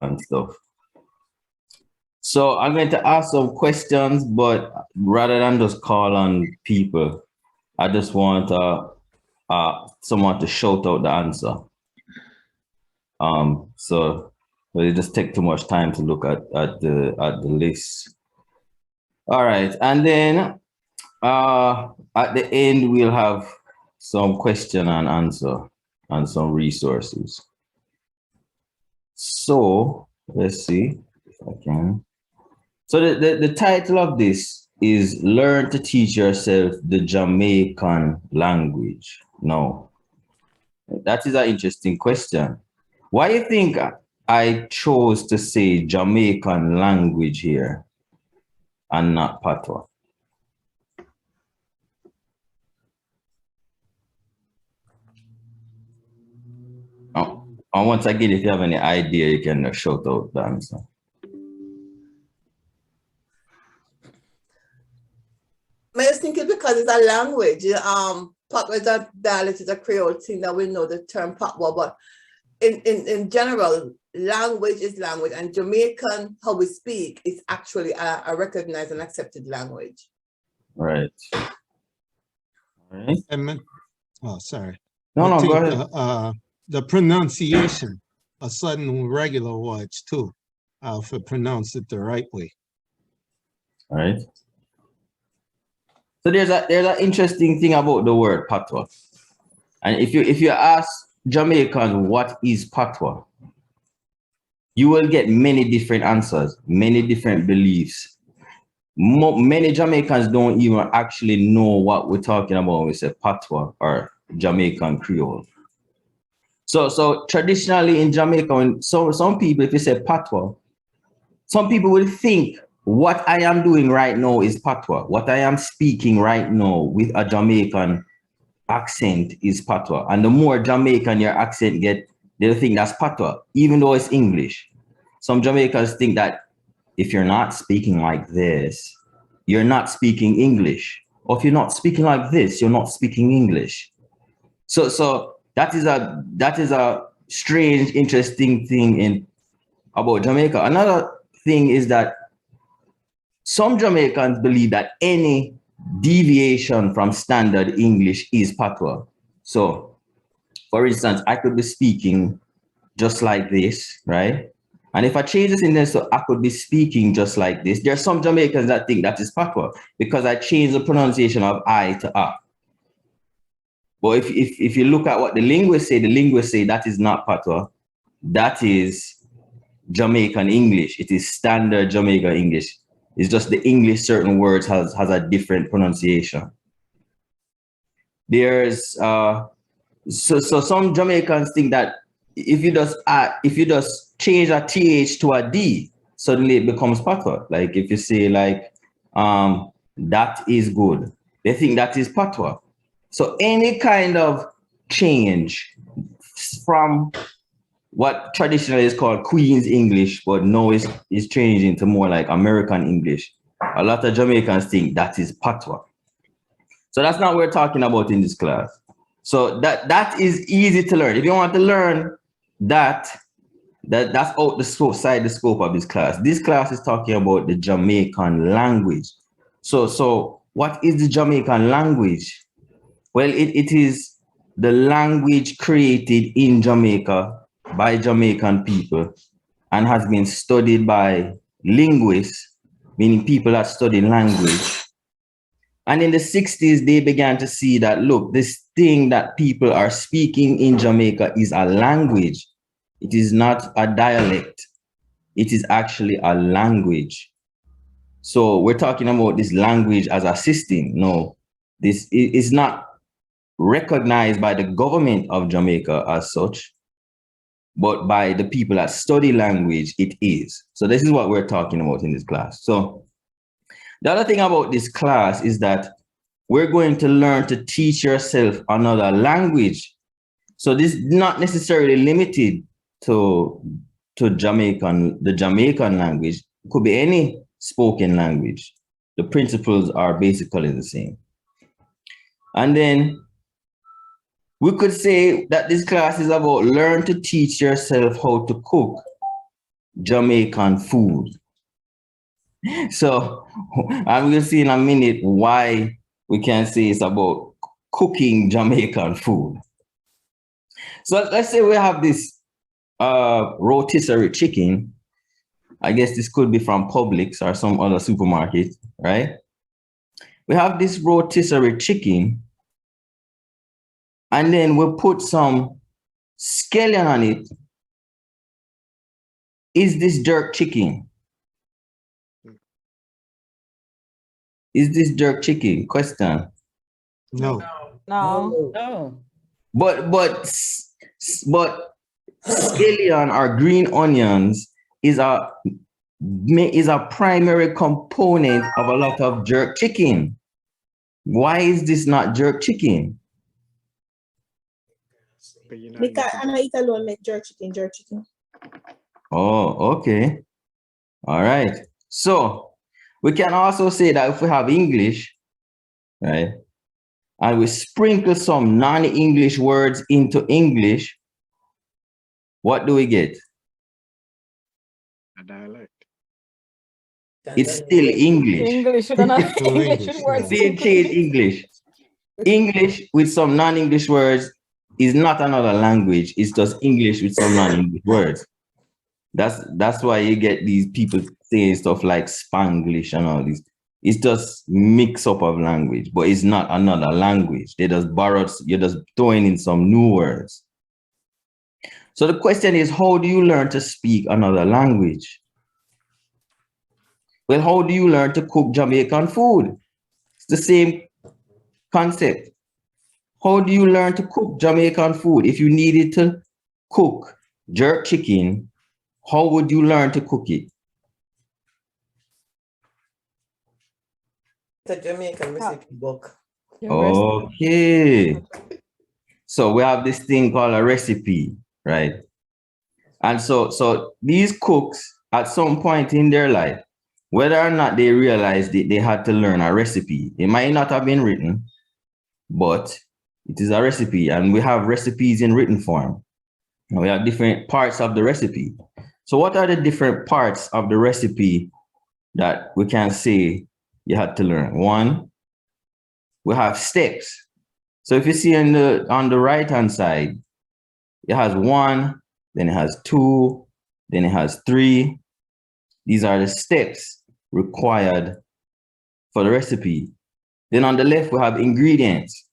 and stuff. So I'm going to ask some questions, but rather than just call on people, I just want someone to shout out the answer. So it just take too much time to look at the list. All right, and then at the end we'll have some question and answer and some resources. So let's see if I can. So the title of this is Learn to Teach Yourself the Jamaican Language. Now, that is an interesting question. Why do you think I chose to say Jamaican language here and not patois? And once again, if you have any idea, you can shout out the answer. I just think it's because it's a language. Patois is a dialect, is a Creole thing that we know the term patois, but in general, language is language, and Jamaican, how we speak, is actually a recognized and accepted language. Right. All right. Oh, sorry. No, go ahead. The pronunciation, a sudden regular words too, if I pronounce it the right way. All right. So there's an interesting thing about the word patois, and if you ask Jamaicans what is patois, you will get many different answers, many different beliefs. Many Jamaicans don't even actually know what we're talking about when we say patois or Jamaican Creole. So traditionally in Jamaica, when some people, if you say patois, some people will think what I am doing right now is patois. What I am speaking right now with a Jamaican accent is patois. And the more Jamaican your accent get, they'll think that's patois, even though it's English. Some Jamaicans think that if you're not speaking like this, you're not speaking English. Or if you're not speaking like this, you're not speaking English. So that is a strange, interesting thing about Jamaica. Another thing is that some Jamaicans believe that any deviation from standard English is patois. So, for instance, I could be speaking just like this, right? And if I change this in there, so I could be speaking just like this. There are some Jamaicans that think that is patois because I changed the pronunciation of I to a. But if you look at what the linguists say that is not patois. That is Jamaican English. It is standard Jamaican English. It's just the English certain words has a different pronunciation. There's so some Jamaicans think that if you just change a TH to a D, suddenly it becomes patois. Like if you say like that is good, they think that is patois. So any kind of change from what traditionally is called Queen's English, but now is changing to more like American English. A lot of Jamaicans think that is patois. So that's not what we're talking about in this class. So that is easy to learn. If you want to learn that's out the scope of this class. This class is talking about the Jamaican language. So what is the Jamaican language? Well, it is the language created in Jamaica by Jamaican people and has been studied by linguists, meaning people that study language. And in the 60s, they began to see that, look, this thing that people are speaking in Jamaica is a language. It is not a dialect. It is actually a language. So we're talking about this language as a system. No, this is not recognized by the government of Jamaica as such, but by the people that study language, it is. So this is what we're talking about in this class. So the other thing about this class is that we're going to learn to teach yourself another language. So this is not necessarily limited to the Jamaican language. It could be any spoken language. The principles are basically the same. And then we could say that this class is about learn to teach yourself how to cook Jamaican food. So I'm going to see in a minute why we can say it's about cooking Jamaican food. So let's say we have this rotisserie chicken. I guess this could be from Publix or some other supermarket, right? We have this rotisserie chicken, and then we put some scallion on it. Is this jerk chicken? Is this jerk chicken? Question. No. No. But scallion or green onions is a primary component of a lot of jerk chicken. Why is this not jerk chicken? Because I know it alone make jerk chicken. Oh, okay. All right. So we can also say that if we have English, right, and we sprinkle some non-English words into English, what do we get? A dialect. It's still English. English. Still change English. English with some non-English words is not another language. It's just English with some non-English words. That's why you get these people saying stuff like Spanglish and all this. It's just mix up of language, but it's not another language. They just borrowed, you're just throwing in some new words. So the question is, how do you learn to speak another language? Well, how do you learn to cook Jamaican food? It's the same concept. How do you learn to cook Jamaican food? If you needed to cook jerk chicken, how would you learn to cook it? The Jamaican recipe book. Okay. So we have this thing called a recipe, right? And so these cooks at some point in their life, whether or not they realized that they had to learn a recipe, it might not have been written, but it is a recipe, and we have recipes in written form. And we have different parts of the recipe. So what are the different parts of the recipe that we can say you had to learn? One, we have steps. So if you see on the right-hand side, it has 1, then it has 2, then it has 3. These are the steps required for the recipe. Then on the left, we have ingredients.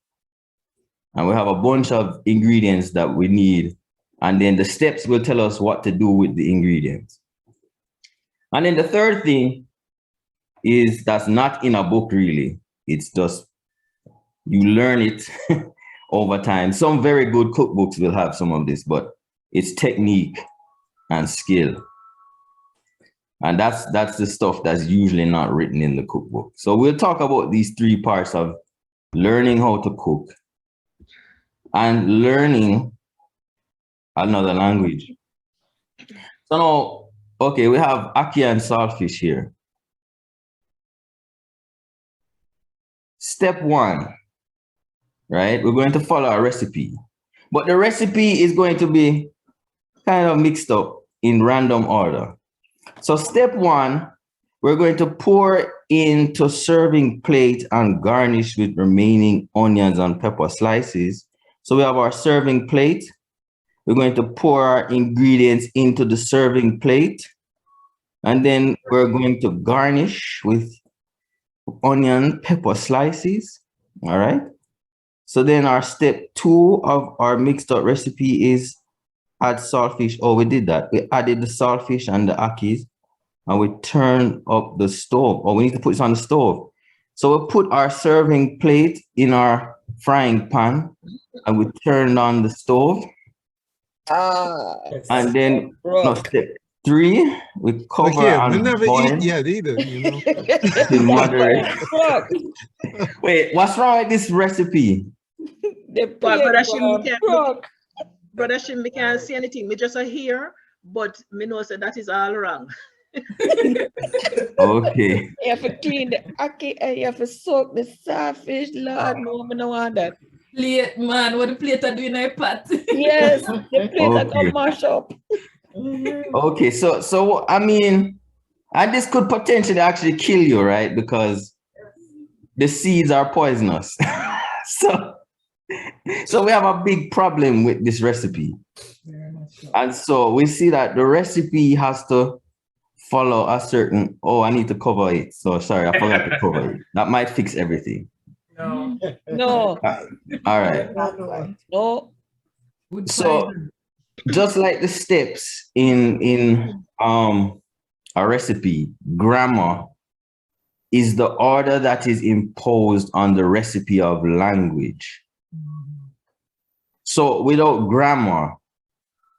And we have a bunch of ingredients that we need. And then the steps will tell us what to do with the ingredients. And then the third thing is that's not in a book really. It's just, you learn it over time. Some very good cookbooks will have some of this, but it's technique and skill. And that's the stuff that's usually not written in the cookbook. So we'll talk about these 3 parts of learning how to cook and learning another language. So now, okay, we have ackee and saltfish here. Step 1, right? We're going to follow a recipe, but the recipe is going to be kind of mixed up in random order. So step 1, we're going to pour into serving plate and garnish with remaining onions and pepper slices. So we have our serving plate. We're going to pour our ingredients into the serving plate, and then we're going to garnish with onion, pepper slices. All right. So then our step 2 of our mixed up recipe is add saltfish. Oh, we did that. We added the saltfish and the akis, and we turn up the stove. Oh, we need to put this on the stove. So we put our serving plate in our frying pan, and we turn on the stove. And then step 3, we cover We never boil. eat yet either, you know. In moderate. Wait, what's wrong with this recipe? Brother Shim, can't see anything. Me just hear, but me know that is all wrong. Okay. You have to clean the ackee and you have to soak the saltfish. Lord, no, I don't want that. Plate, man, what the plate are doing in a pot. Yes, the plate are gonna mash up. Okay, so I mean, and this could potentially actually kill you, right? Because the seeds are poisonous. so so we have a big problem with this recipe. And so we see that the recipe has to follow a certain, oh, I need to cover it. So sorry, I forgot to cover it. That might fix everything. No, All right. no. So just like the steps in a recipe, grammar is the order that is imposed on the recipe of language. So without grammar,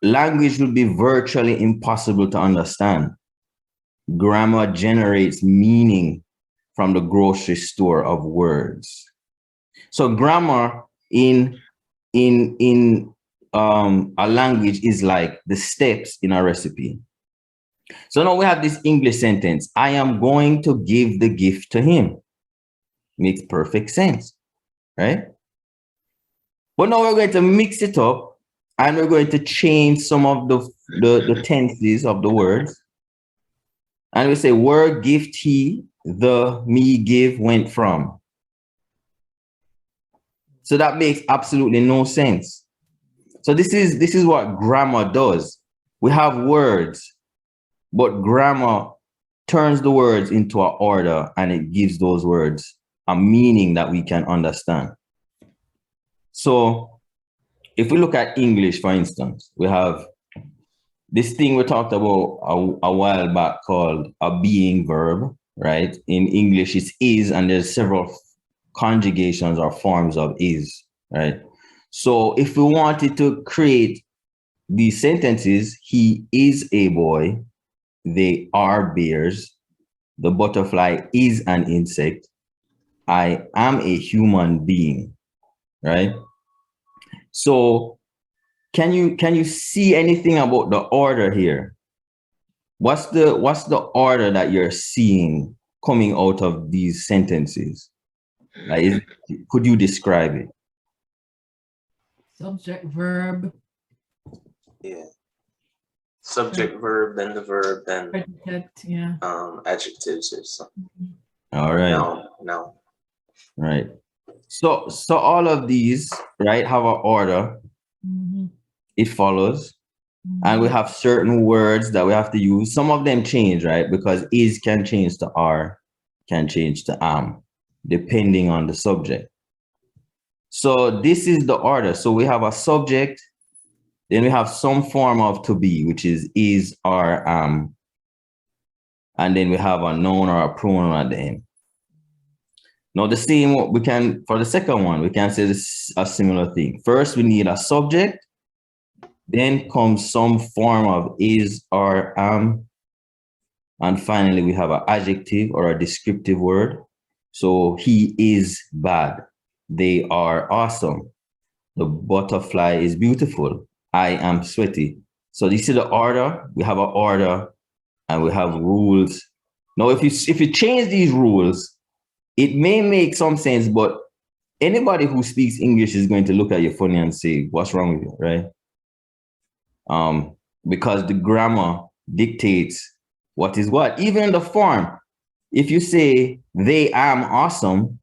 language would be virtually impossible to understand. Grammar generates meaning from the grocery store of words. So grammar in a language is like the steps in a recipe. So now we have this English sentence. I am going to give the gift to him. Makes perfect sense, right? But now we're going to mix it up and we're going to change some of the tenses of the words. And we say, where gift he, the me give went from. So that makes absolutely no sense. So this is what grammar does. We have words, but grammar turns the words into an order and it gives those words a meaning that we can understand. So if we look at English, for instance, we have this thing we talked about a while back called a being verb, right? In English, it's is, and there's several conjugations or forms of is, right? So if we wanted to create these sentences, he is a boy, they are bears, the butterfly is an insect, I am a human being, right? So can you see anything about the order here? What's the order that you're seeing coming out of these sentences? Like, could you describe it? Subject, verb. Yeah. Subject, verb, then the verb, then Predicate, yeah. Adjectives or something. All right. No. Right. So all of these, right, have an order. It follows. And we have certain words that we have to use. Some of them change, right? Because is can change to are, can change to am, depending on the subject. So this is the order. So we have a subject, then we have some form of to be, which is, are, am. And then we have a noun or a pronoun at the end. Now the same, we can, for the second one, we can say this, a similar thing. First, we need a subject. Then comes some form of is, or, am. And finally, we have an adjective or a descriptive word. So he is bad. They are awesome. The butterfly is beautiful. I am sweaty. So you see the order, we have an order and we have rules. Now, if you change these rules, it may make some sense, but anybody who speaks English is going to look at you funny and say, what's wrong with you, right? Because the grammar dictates what is what. Even the form, if you say they am awesome,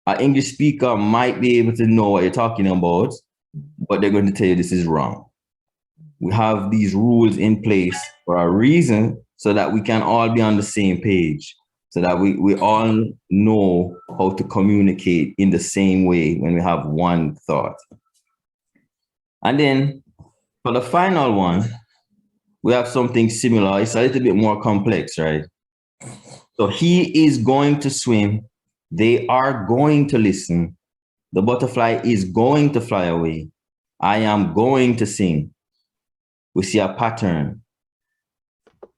an English speaker might be able to know what you're talking about, but they're going to tell you this is wrong. We have these rules in place for a reason so that we can all be on the same page, so that we all know how to communicate in the same way when we have one thought. And then for the final one, we have something similar. It's a little bit more complex, right? So he is going to swim. They are going to listen. The butterfly is going to fly away. I am going to sing. We see a pattern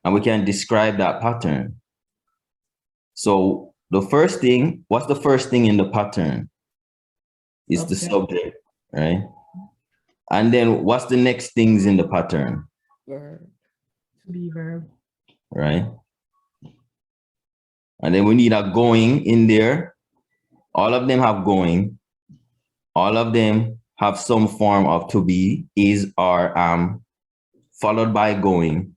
and we can describe that pattern. So the first thing, what's the first thing in the pattern? It's the subject, right? And then what's the next things in the pattern? Verb. To be verb. Right? And then we need a going in there. All of them have going. All of them have some form of to be, is, are, am. followed by going.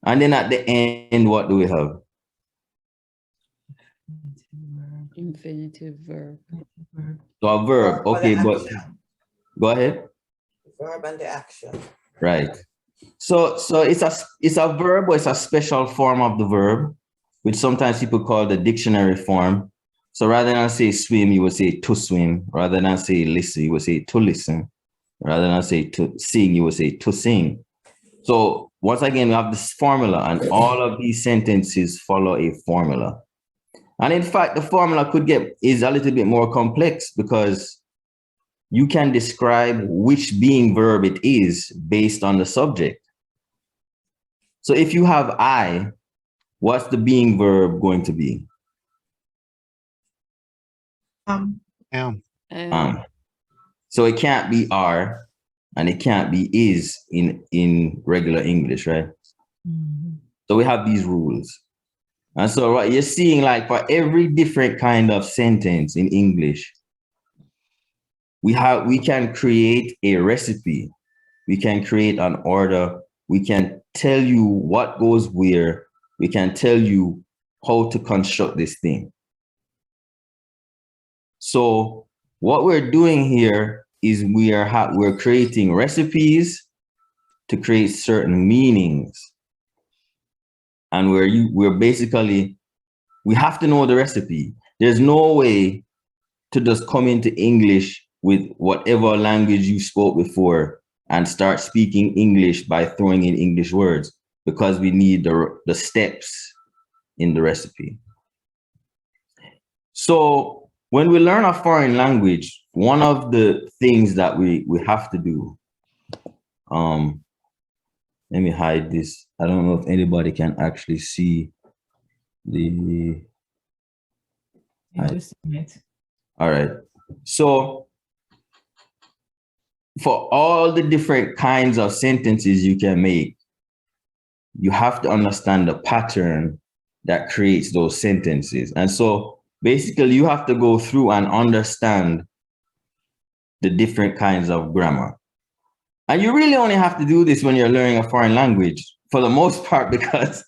And then at the end, what do we have? Infinitive verb. So a verb. Or the Okay, but action. go ahead. Verb and the action. Right. So it's a verb, or it's a special form of the verb, which sometimes people call the dictionary form. So rather than say swim, you would say to swim. Rather than say listen, you would say to listen. Rather than say to sing, you would say to sing. So once again, we have this formula, and all of these sentences follow a formula. And in fact, the formula is a little bit more complex, because you can describe which being verb it is based on the subject. So if you have I, what's the being verb going to be? Am. So it can't be are, and it can't be is in regular English, right? So we have these rules. And so what you're seeing, like for every different kind of sentence in English, we can create a recipe. We can create an order. We can tell you what goes where. We can tell you how to construct this thing. So what we're doing here is we're creating recipes to create certain meanings. And we have to know the recipe. There's no way to just come into English with whatever language you spoke before and start speaking English by throwing in English words, because we need the steps in the recipe. So when we learn a foreign language, one of the things that we have to do, let me hide this. I don't know if anybody can actually see the. All right. So for all the different kinds of sentences you can make, you have to understand the pattern that creates those sentences. And so basically you have to go through and understand the different kinds of grammar. And you really only have to do this when you're learning a foreign language, for the most part, because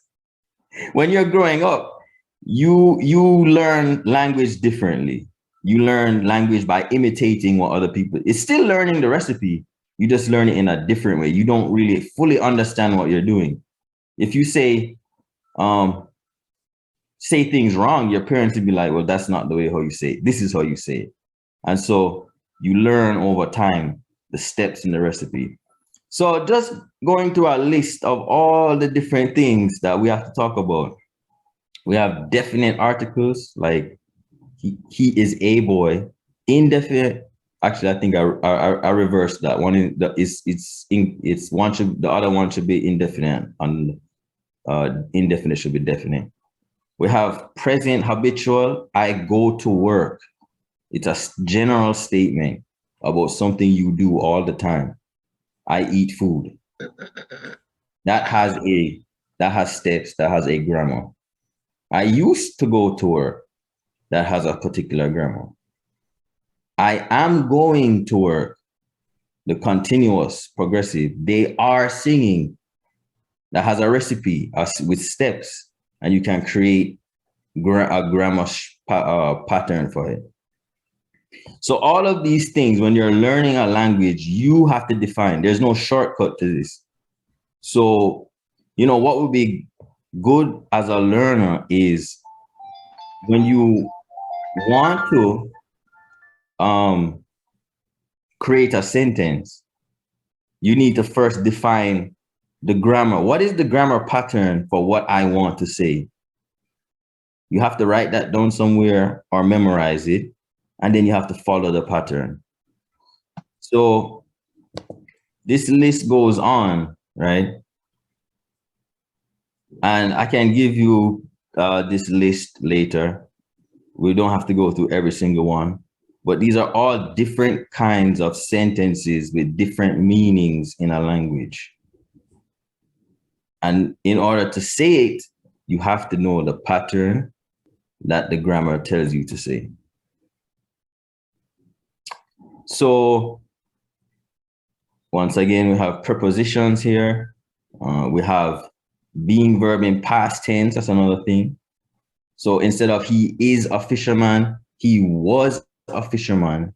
when you're growing up, you learn language differently. You learn language by imitating what other people. It's still learning the recipe. You just learn it in a different way. You don't really fully understand what you're doing. If you say things wrong, your parents will be like, well, that's not the way how you say it. This is how you say it. And so you learn over time the steps in the recipe. So just going through a list of all the different things that we have to talk about. We have definite articles like he is a boy. Indefinite. Actually, I think I reversed that one. The other one should be indefinite, and indefinite should be definite. We have present habitual. I go to work. It's a general statement about something you do all the time. I eat food. That has steps, that has a grammar. I used to go to work. That has a particular grammar. I am going to work. The continuous, progressive. They are singing. That has a recipe with steps, and you can create a grammar pattern for it. So all of these things, when you're learning a language, you have to define. There's no shortcut to this. So, what would be good as a learner is when you want to create a sentence, you need to first define the grammar. What is the grammar pattern for what I want to say? You have to write that down somewhere or memorize it, and then you have to follow the pattern. So this list goes on, right? And I can give you this list later. We don't have to go through every single one, but these are all different kinds of sentences with different meanings in a language. And in order to say it, you have to know the pattern that the grammar tells you to say. So once again, we have prepositions here. We have being verb in past tense. That's another thing. So instead of he is a fisherman, he was a fisherman.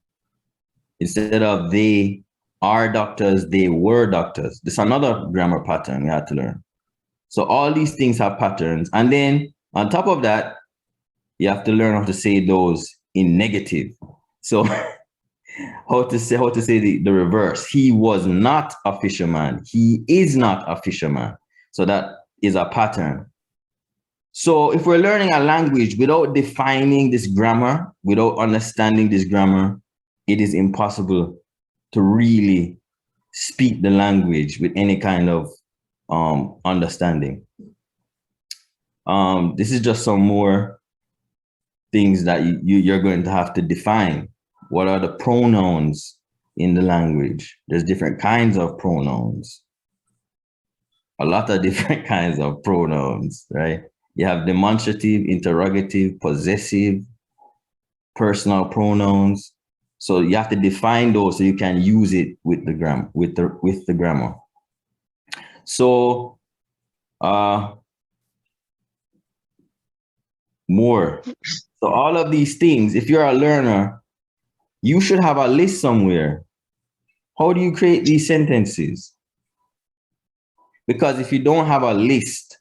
Instead of they are doctors, they were doctors. This is another grammar pattern we had to learn. So all these things have patterns. And then on top of that, you have to learn how to say those in negative. So how to say the reverse. He was not a fisherman. He is not a fisherman. So that is a pattern. So if we're learning a language without defining this grammar, without understanding this grammar, it is impossible to really speak the language with any kind of understanding. This is just some more things that you're going to have to define. What are the pronouns in the language? There's different kinds of pronouns. A lot of different kinds of pronouns, right? You have demonstrative, interrogative, possessive, personal pronouns. So you have to define those so you can use it with the grammar, with the grammar. So more. So all of these things, if you're a learner, you should have a list somewhere. How do you create these sentences? Because if you don't have a list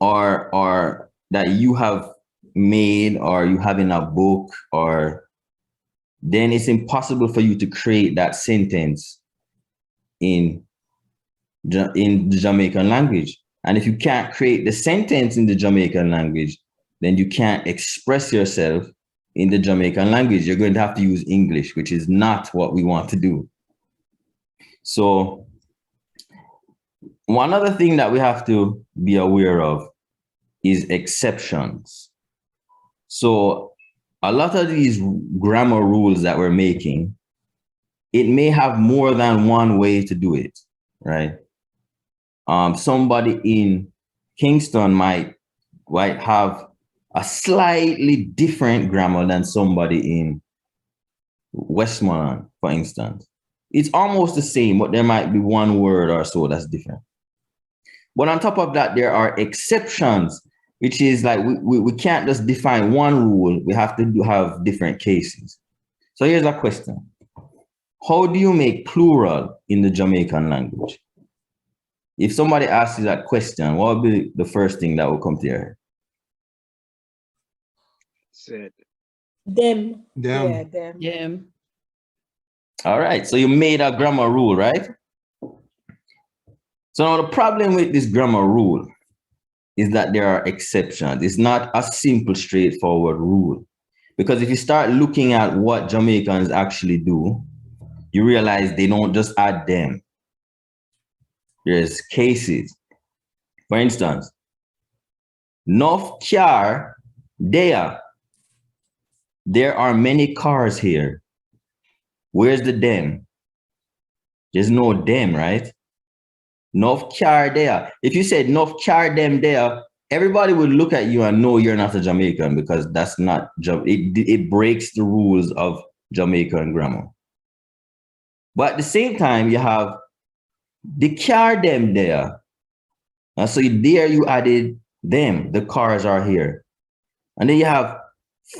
or that you have made or you have in a book, or then it's impossible for you to create that sentence in the Jamaican language. And if you can't create the sentence in the Jamaican language, then you can't express yourself in the Jamaican language. You're going to have to use English, which is not what we want to do. So one other thing that we have to be aware of is exceptions. So a lot of these grammar rules that we're making, it may have more than one way to do it, right? Somebody in Kingston might have a slightly different grammar than somebody in Westmoreland, for instance. It's almost the same, but there might be one word or so that's different. But on top of that, there are exceptions, which is like we can't just define one rule. We have to have different cases. So here's a question. How do you make plural in the Jamaican language? If somebody asks you that question, what would be the first thing that will come to your head? Said. Them. Them. Yeah, them. Yeah. All right, so you made a grammar rule, right? So now the problem with this grammar rule is that there are exceptions. It's not a simple, straightforward rule. Because if you start looking at what Jamaicans actually do, you realize they don't just add them. There's cases. For instance, North car there. There are many cars here. Where's the them? There's no them, right? North car there. If you said North car them there, everybody would look at you and know you're not a Jamaican, because that's not, it breaks the rules of Jamaican grammar. But at the same time, you have the car them there. And so there you added them, the cars are here. And then you have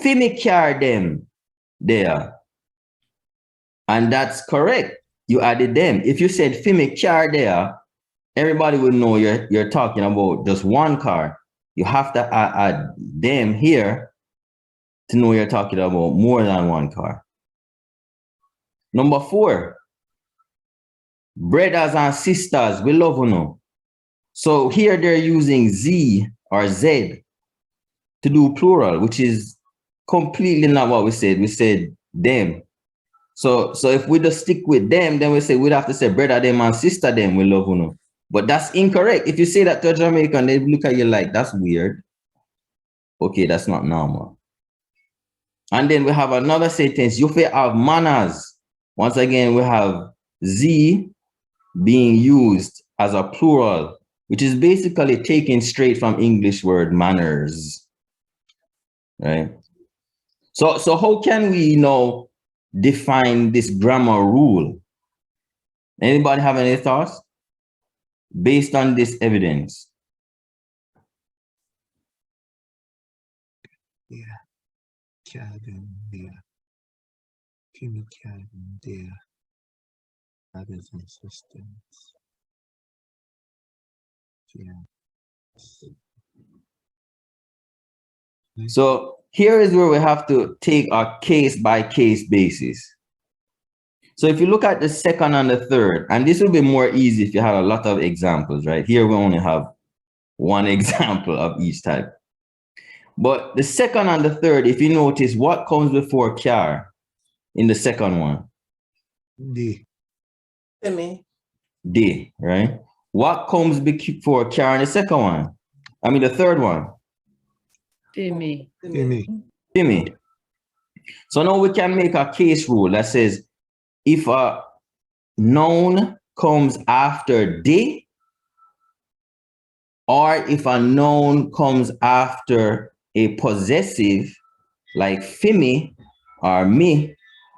Fimi car them there. And that's correct. You added them. If you said Fimi car there, everybody would know you're talking about just one car. You have to add them here to know you're talking about more than one car. Number 4, brothers and sisters, we love you. So here they're using Z or Z to do plural, which is completely not what we said. We said them. So if we just stick with them, then we'd have to say brother them and sister them, we love you. But that's incorrect. If you say that to a Jamaican, they look at you like, that's weird. Okay, that's not normal. And then we have another sentence, you have manners. Once again, we have Z being used as a plural, which is basically taken straight from English word manners, right? So how can we define this grammar rule? Anybody have any thoughts? based on this evidence. Yeah. Cabin there. Kimmy cabin there. Brothers and sisters. Yeah. So here is where we have to take a case by case basis. So if you look at the second and the third, and this will be more easy if you had a lot of examples, right? Here we only have one example of each type. But the second and the third, if you notice, what comes before car in the second one? D. Timmy. D, right? What comes before car in the second one? I mean, the third one? Timmy. Timmy. Timmy. So now we can make a case rule that says if a noun comes after D, or if a noun comes after a possessive like fimi or me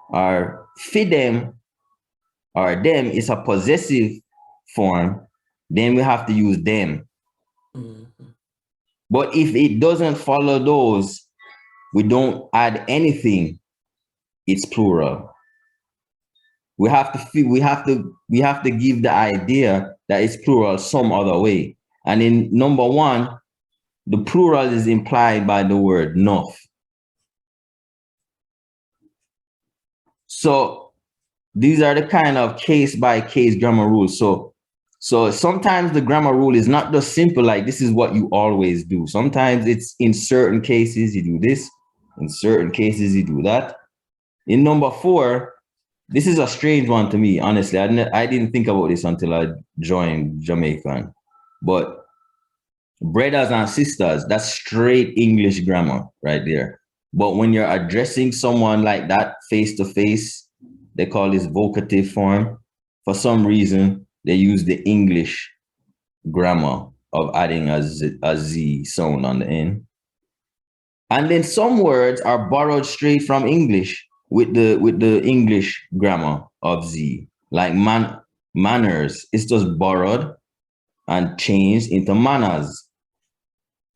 or fidem or them is a possessive form, then we have to use them. But if it doesn't follow those, we don't add anything, it's plural. We have to give the idea that it's plural some other way. And in number one, the plural is implied by the word "nof." So these are the kind of case by case grammar rules. So sometimes the grammar rule is not just simple, like this is what you always do. Sometimes it's in certain cases you do this, in certain cases you do that. In number four, this is a strange one to me, honestly. I didn't think about this until I joined Jamaican. But brothers and sisters, that's straight English grammar right there. But when you're addressing someone like that face to face, they call this vocative form. For some reason, they use the English grammar of adding a Z sound on the end. And then some words are borrowed straight from English with the English grammar of Z, like manners. It's just borrowed and changed into manners.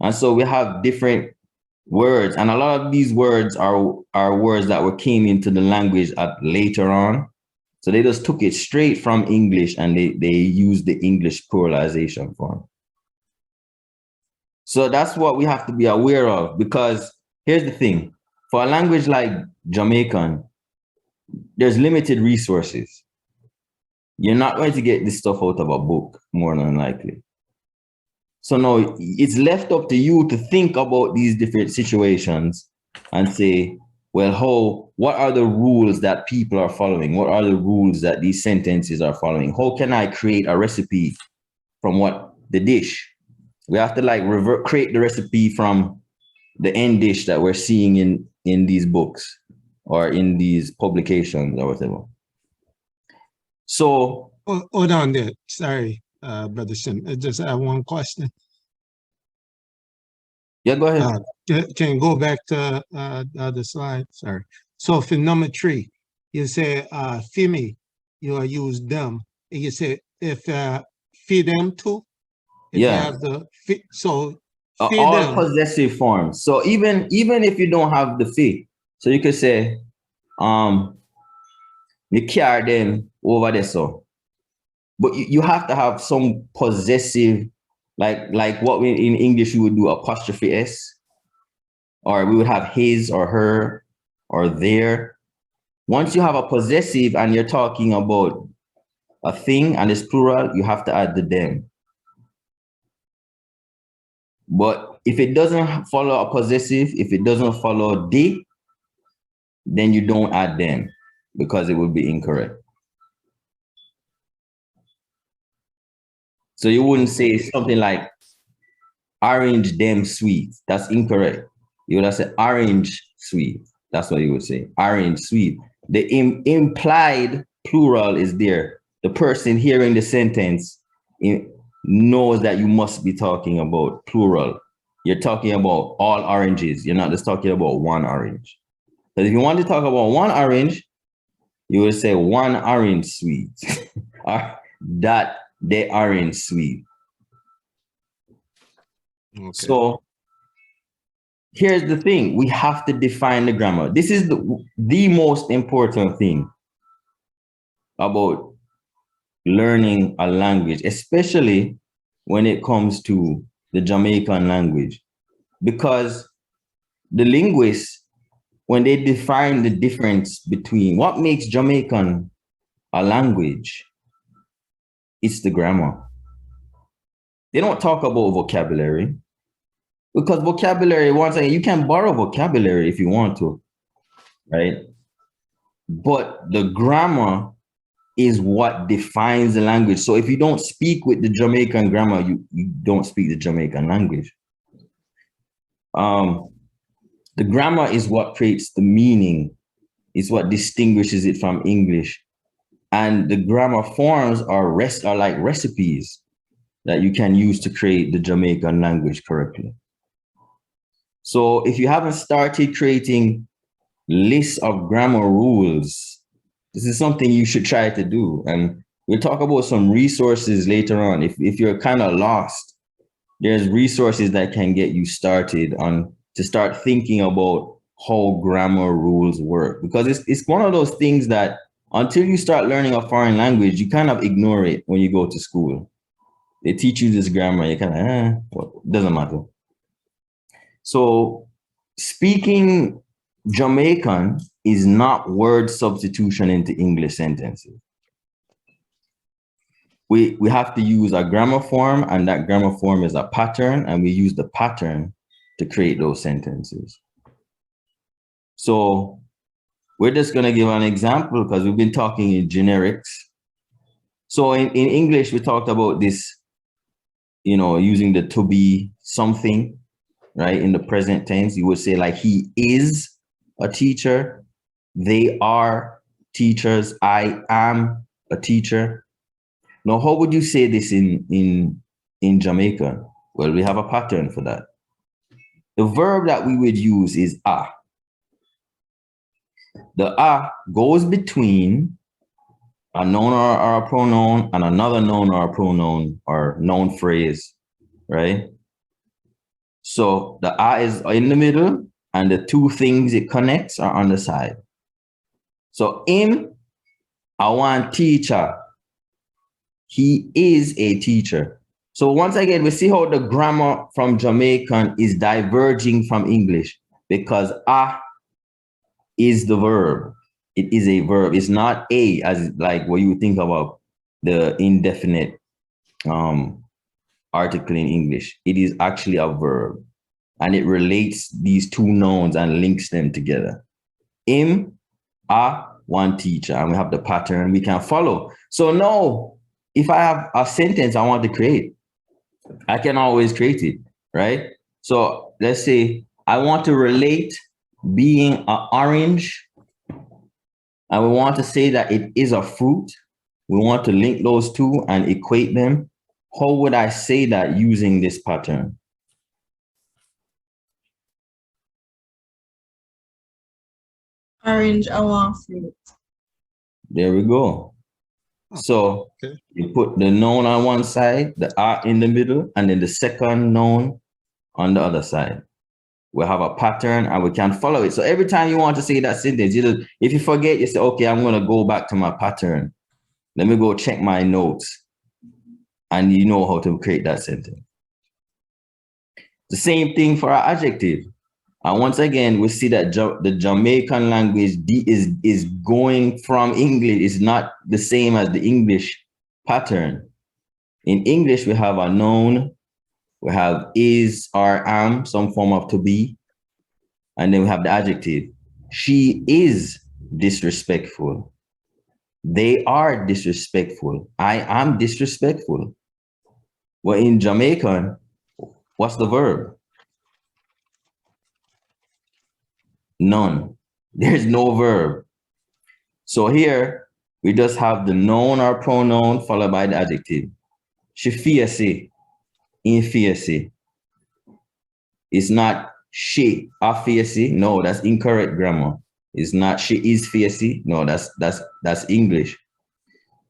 And so we have different words, and a lot of these words are words that came into the language later on. So they just took it straight from English and they used the English pluralization form. So that's what we have to be aware of, because here's the thing. For a language like Jamaican, there's limited resources. You're not going to get this stuff out of a book, more than likely. So now it's left up to you to think about these different situations and say, well, what are the rules that people are following? What are the rules that these sentences are following? How can I create a recipe from the dish? We have to create the recipe from the end dish that we're seeing in these books or in these publications or whatever. So Hold on there. Sorry, Brother Sim. I just have one question. Yeah, go ahead. Can you go back to the other slide? Sorry. So for number 3, you say fimi, you use them. And you say if feed them too. If Yeah. you have the so feed all them. possessive forms. So even if you don't have the fee, so you could say, you carry them over there. So, but you have to have some possessive, like what we in English we would do apostrophe S, or we would have his or her or their. Once you have a possessive and you're talking about a thing and it's plural, you have to add the them. But if it doesn't follow a possessive, if it doesn't follow the, then you don't add them because it would be incorrect. So you wouldn't say something like orange them sweet. That's incorrect. You would have said orange sweet. That's what you would say. Orange sweet. The implied plural is there. The person hearing the sentence knows that you must be talking about plural. You're talking about all oranges. You're not just talking about one orange. But if you want to talk about one orange, you would say one orange sweet or that they aren't sweet. Okay. So here's the thing, we have to define the grammar. This is the most important thing about learning a language, especially when it comes to the Jamaican language, because the linguists, when they define the difference between what makes Jamaican a language, it's the grammar. They don't talk about vocabulary, because vocabulary, once again, you can borrow vocabulary if you want to, right? But the grammar is what defines the language. So if you don't speak with the Jamaican grammar, you don't speak the Jamaican language. The grammar is what creates the meaning, is what distinguishes it from English. And the grammar forms are like recipes that you can use to create the Jamaican language correctly. So if you haven't started creating lists of grammar rules, this is something you should try to do. And we'll talk about some resources later on. If you're kind of lost, there's resources that can get you started on to start thinking about how grammar rules work. Because it's one of those things that until you start learning a foreign language, you kind of ignore it when you go to school. They teach you this grammar, you kind of, well, it doesn't matter. So speaking Jamaican is not word substitution into English sentences. We have to use a grammar form, and that grammar form is a pattern, and we use the pattern to create those sentences. So we're just going to give an example because we've been talking in generics. So in English, we talked about this, using the to be something, right? In the present tense, you would say like, he is a teacher, they are teachers, I am a teacher. Now, how would you say this in Jamaica? Well, we have a pattern for that. The verb that we would use is a. The a goes between a noun or a pronoun and another noun or a pronoun or noun phrase, right? So the a is in the middle, and the two things it connects are on the side. So him, I want teacher. He is a teacher. So once again, we see how the grammar from Jamaican is diverging from English, because a is the verb. It is a verb. It's not a, as like what you would think about the indefinite article in English. It is actually a verb, and it relates these two nouns and links them together. Him, a, one teacher, and we have the pattern we can follow. So now, if I have a sentence I want to create, I can always create it, right? So let's say I want to relate being an orange, and we want to say that it is a fruit. We want to link those two and equate them. How would I say that using this pattern? Orange, I want fruit. There we go. So Okay. you put the noun on one side, the a in the middle, and then the second noun on the other side. We have a pattern and we can follow it. So every time you want to say that sentence, if you forget, you say, okay, I'm going to go back to my pattern. Let me go check my notes. And you know how to create that sentence. The same thing for our adjective. And once again, we see that the Jamaican language is going from English. It's not the same as the English pattern. In English, we have a noun, we have is or am, some form of to be, and then we have the adjective. She is disrespectful. They are disrespectful. I am disrespectful. Well, in Jamaican, what's the verb? None. There's no verb. So here, we just have the noun or pronoun followed by the adjective. She fiercey, in fiercey. It's not she are fiercey. No, that's incorrect grammar. It's not she is fiercey. No, that's English.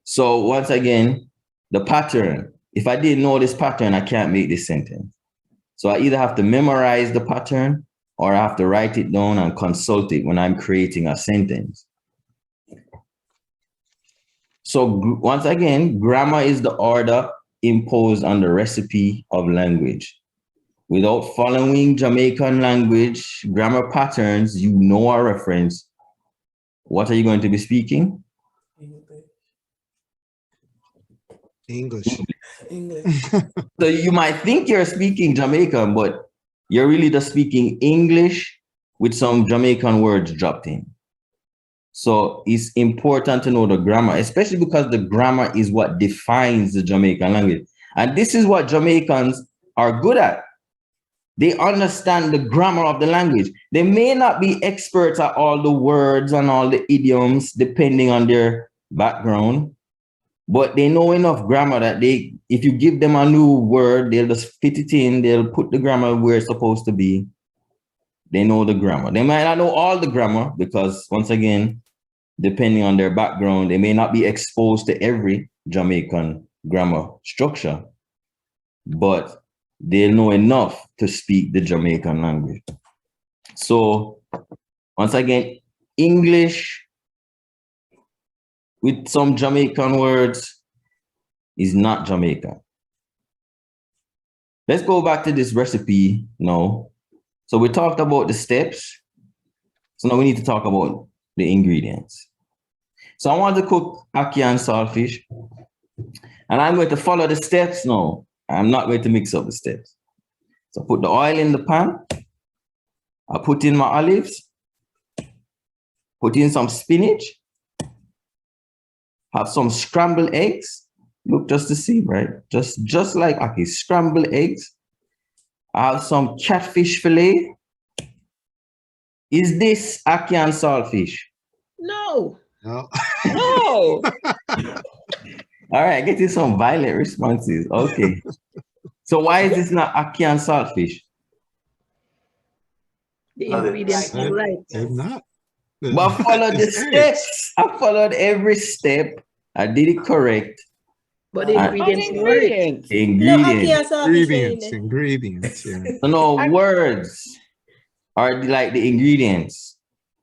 So once again, the pattern. If I didn't know this pattern, I can't make this sentence. So I either have to memorize the pattern or I have to write it down and consult it when I'm creating a sentence. So once again, grammar is the order imposed on the recipe of language. Without following Jamaican language grammar patterns, you know a reference. What are you going to be speaking? English. English. So you might think you're speaking Jamaican, but you're really just speaking English with some Jamaican words dropped in. So it's important to know the grammar, especially because the grammar is what defines the Jamaican language. And this is what Jamaicans are good at. They understand the grammar of the language. They may not be experts at all the words and all the idioms, depending on their background, but they know enough grammar that if you give them a new word, they'll just fit it in. They'll put the grammar where it's supposed to be. They know the grammar. They might not know all the grammar because, once again, depending on their background, they may not be exposed to every Jamaican grammar structure, but they'll know enough to speak the Jamaican language. So, once again, English with some Jamaican words is not Jamaican. Let's go back to this recipe now. So we talked about the steps. So now we need to talk about the ingredients. So I want to cook ackee and saltfish, and I'm going to follow the steps now. I'm not going to mix up the steps. So put the oil in the pan. I put in my olives, put in some spinach, have some scrambled eggs. Look, just to see, right? Just like ackee, scrambled eggs. I have some catfish fillet. Is this ackee and saltfish? No. No. No. All right, getting some violent responses. Okay. So why is this not ackee and saltfish? The Other ingredients than- are right. I'm not. But I followed the It's eggs. steps. I followed every step. I did it correct. But the And- ingredients And are right. ingredients. No, ackee Ingredients. and saltfish in Ingredients, it. ingredients, yeah. So no, words are like the ingredients.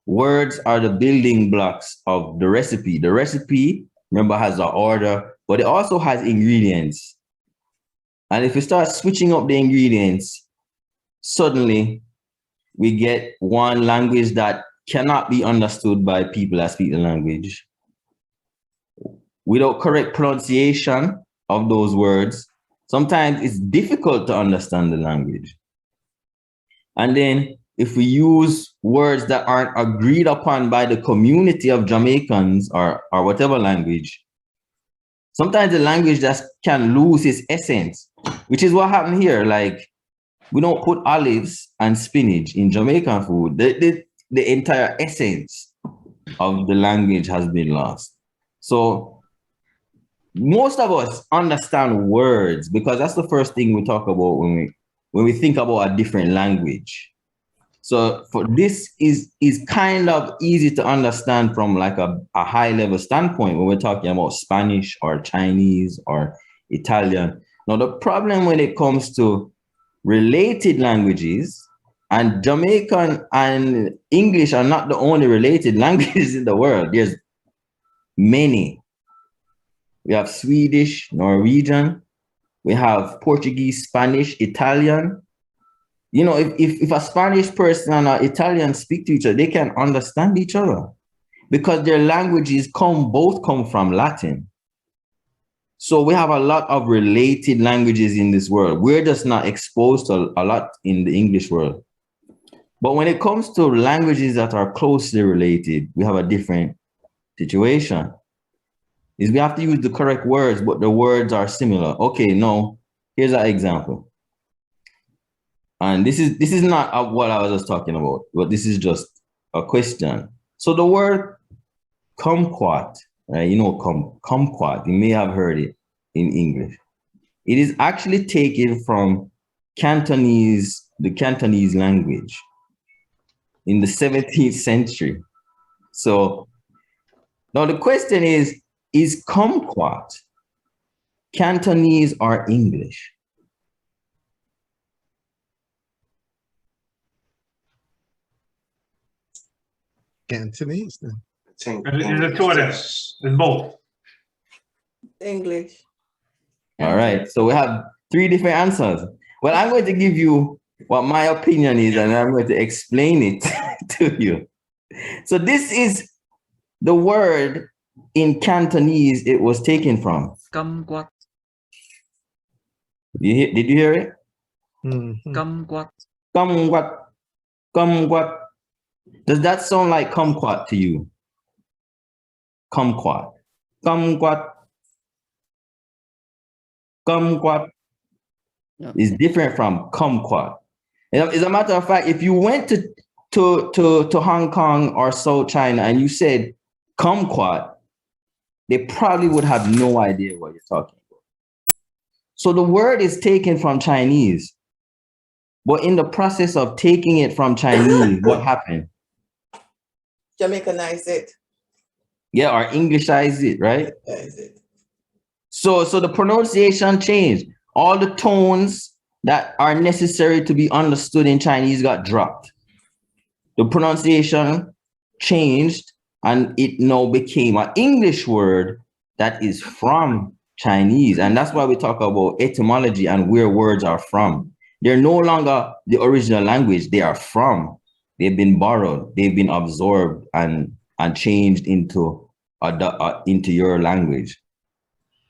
Words are the building blocks of the recipe. The recipe, remember, has an order, but it also has ingredients. And if we start switching up the ingredients, suddenly we get one language that cannot be understood by people that speak the language. Without correct pronunciation of those words, sometimes it's difficult to understand the language. And then if we use words that aren't agreed upon by the community of Jamaicans or whatever language, sometimes the language just can lose its essence, which is what happened here. Like, we don't put olives and spinach in Jamaican food. The entire essence of the language has been lost. So most of us understand words because that's the first thing we talk about when we think about a different language. So for this is kind of easy to understand from like a high level standpoint when we're talking about Spanish or Chinese or Italian. Now the problem when it comes to related languages, and Jamaican and English are not the only related languages in the world. There's many. We have Swedish, Norwegian, we have Portuguese, Spanish, Italian. You know, if a Spanish person and an Italian speak to each other, they can understand each other because their languages both come from Latin. So we have a lot of related languages in this world. We're just not exposed to a lot in the English world. But when it comes to languages that are closely related, we have a different situation. Is we have to use the correct words, but the words are similar. Okay, no, here's an example. And this is not what I was just talking about, but this is just a question. So the word kumquat, right? You know, kumquat, you may have heard it in English. It is actually taken from Cantonese, the Cantonese language in the 17th century. So now the question is kumquat Cantonese or English? Cantonese then. I think Is it English two of them? is- It's both. English. All right, so we have three different answers. Well, I'm going to give you what my opinion is, and I'm going to explain it to you. So this is the word in Cantonese it was taken from. Kumquat. Did you hear it? Mhm. Kumquat. Kumquat. Kumquat. Does that sound like kumquat to you? Kumquat. Kumquat. Kumquat is different from kumquat. As a matter of fact, if you went to Hong Kong or South China and you said kumquat, they probably would have no idea what you're talking about. So the word is taken from Chinese, but in the process of taking it from Chinese, what happened? Jamaicanize it. Yeah, or Englishize it, right? Jamaicanize it. So the pronunciation changed. All the tones that are necessary to be understood in Chinese got dropped. The pronunciation changed and it now became an English word that is from Chinese. And that's why we talk about etymology and where words are from. They're no longer the original language, they are from. They've been borrowed, they've been absorbed and changed into your language.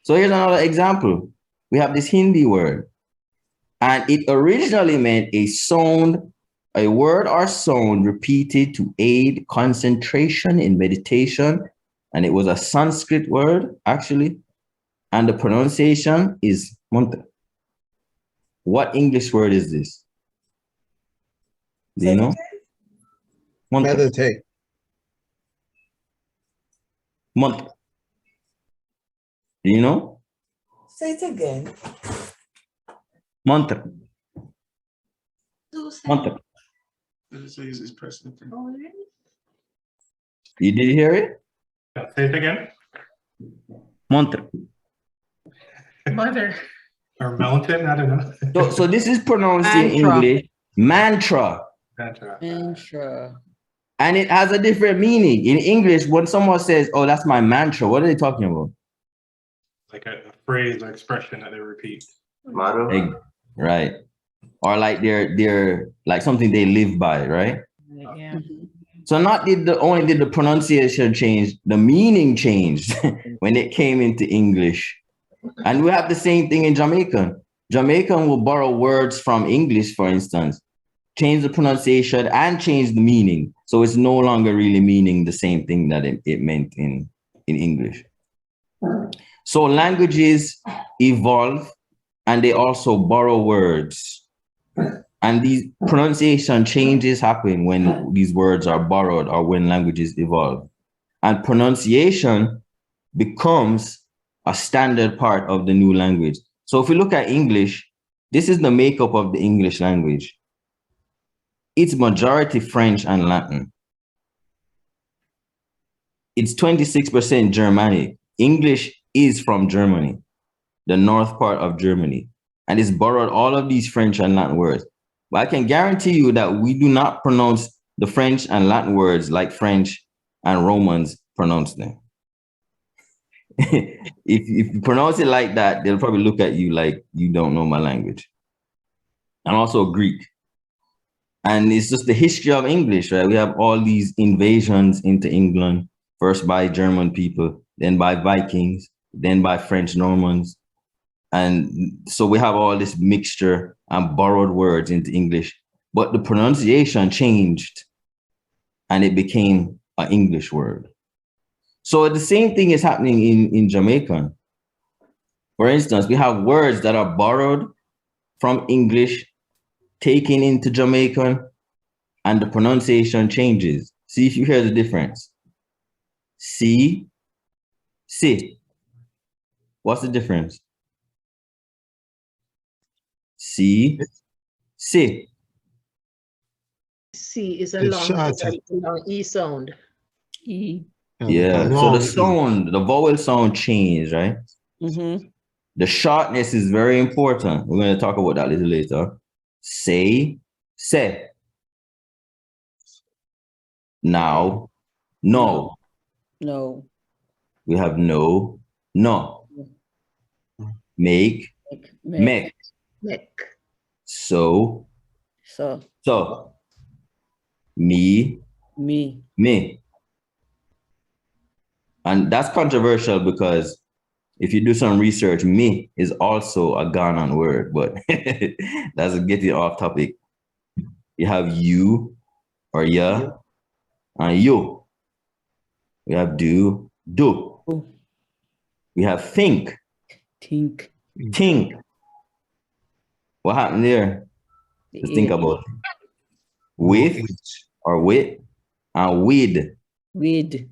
So here's another example. We have this Hindi word, and it originally meant a word or sound repeated to aid concentration in meditation. And it was a Sanskrit word, actually. And the pronunciation is mantra. What English word is this? Do you know? Mantra. Meditate. Mantra. Do you know? Say it again. Mantra. Mantra. So he's pressing it. You did hear it? Yeah, say it again. Mantra. Mother. Or mountain, I don't know. So this is pronounced in Mantra. English, mantra. Mantra. And it has a different meaning. In English, when someone says, oh, that's my mantra, what are they talking about? Like a phrase or expression that they repeat. Motto. Right. Or like they're like something they live by, right? Yeah. So not only did the pronunciation change, the meaning changed when it came into English. And we have the same thing in Jamaican. Jamaican will borrow words from English, for instance, change the pronunciation and change the meaning. So it's no longer really meaning the same thing that it meant in English. So languages evolve and they also borrow words. And these pronunciation changes happen when these words are borrowed or when languages evolve. And pronunciation becomes a standard part of the new language. So if we look at English, this is the makeup of the English language. It's majority French and Latin. It's 26% Germanic. English is from Germany, the north part of Germany, and it's borrowed all of these French and Latin words. But I can guarantee you that we do not pronounce the French and Latin words like French and Romans pronounce them. If you pronounce it like that, they'll probably look at you like you don't know my language. And also Greek. And it's just the history of English, right? We have all these invasions into England, first by German people, then by Vikings, then by French Normans. And so we have all this mixture and borrowed words into English, but the pronunciation changed and it became an English word. So the same thing is happening in Jamaican. For instance, we have words that are borrowed from English, taken into Jamaican, and the pronunciation changes. See if you hear the difference. See. What's the difference? See. C is a It's long, shorter. it's a long E sound. E. Yeah, so the sound, the vowel sound changed, right? Mm-hmm. The shortness is very important. We're going to talk about that a little later. Say, say. Now, no. No. We have no, no. Make, make. Neck. So, So. so. Me, Me. me. And that's controversial because if you do some research, me is also a Ghanaian word, but that's getting off topic. You have you or ya and you. We have do, do. We have think. Think. Think. What happened there? Let's think about it. With or with and with. With.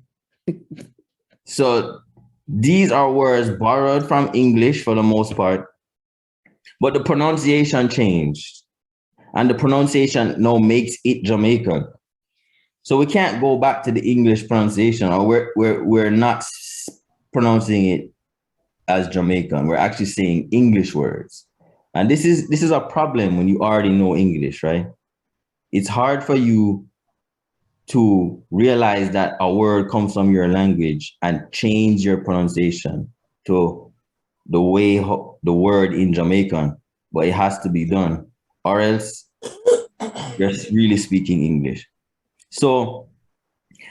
So these are words borrowed from English for the most part, but the pronunciation changed. And the pronunciation now makes it Jamaican. So we can't go back to the English pronunciation, or we're not pronouncing it as Jamaican. We're actually saying English words. And this is a problem when you already know English, right? It's hard for you to realize that a word comes from your language and change your pronunciation to the way the word in Jamaican, but it has to be done, or else you're really speaking English. So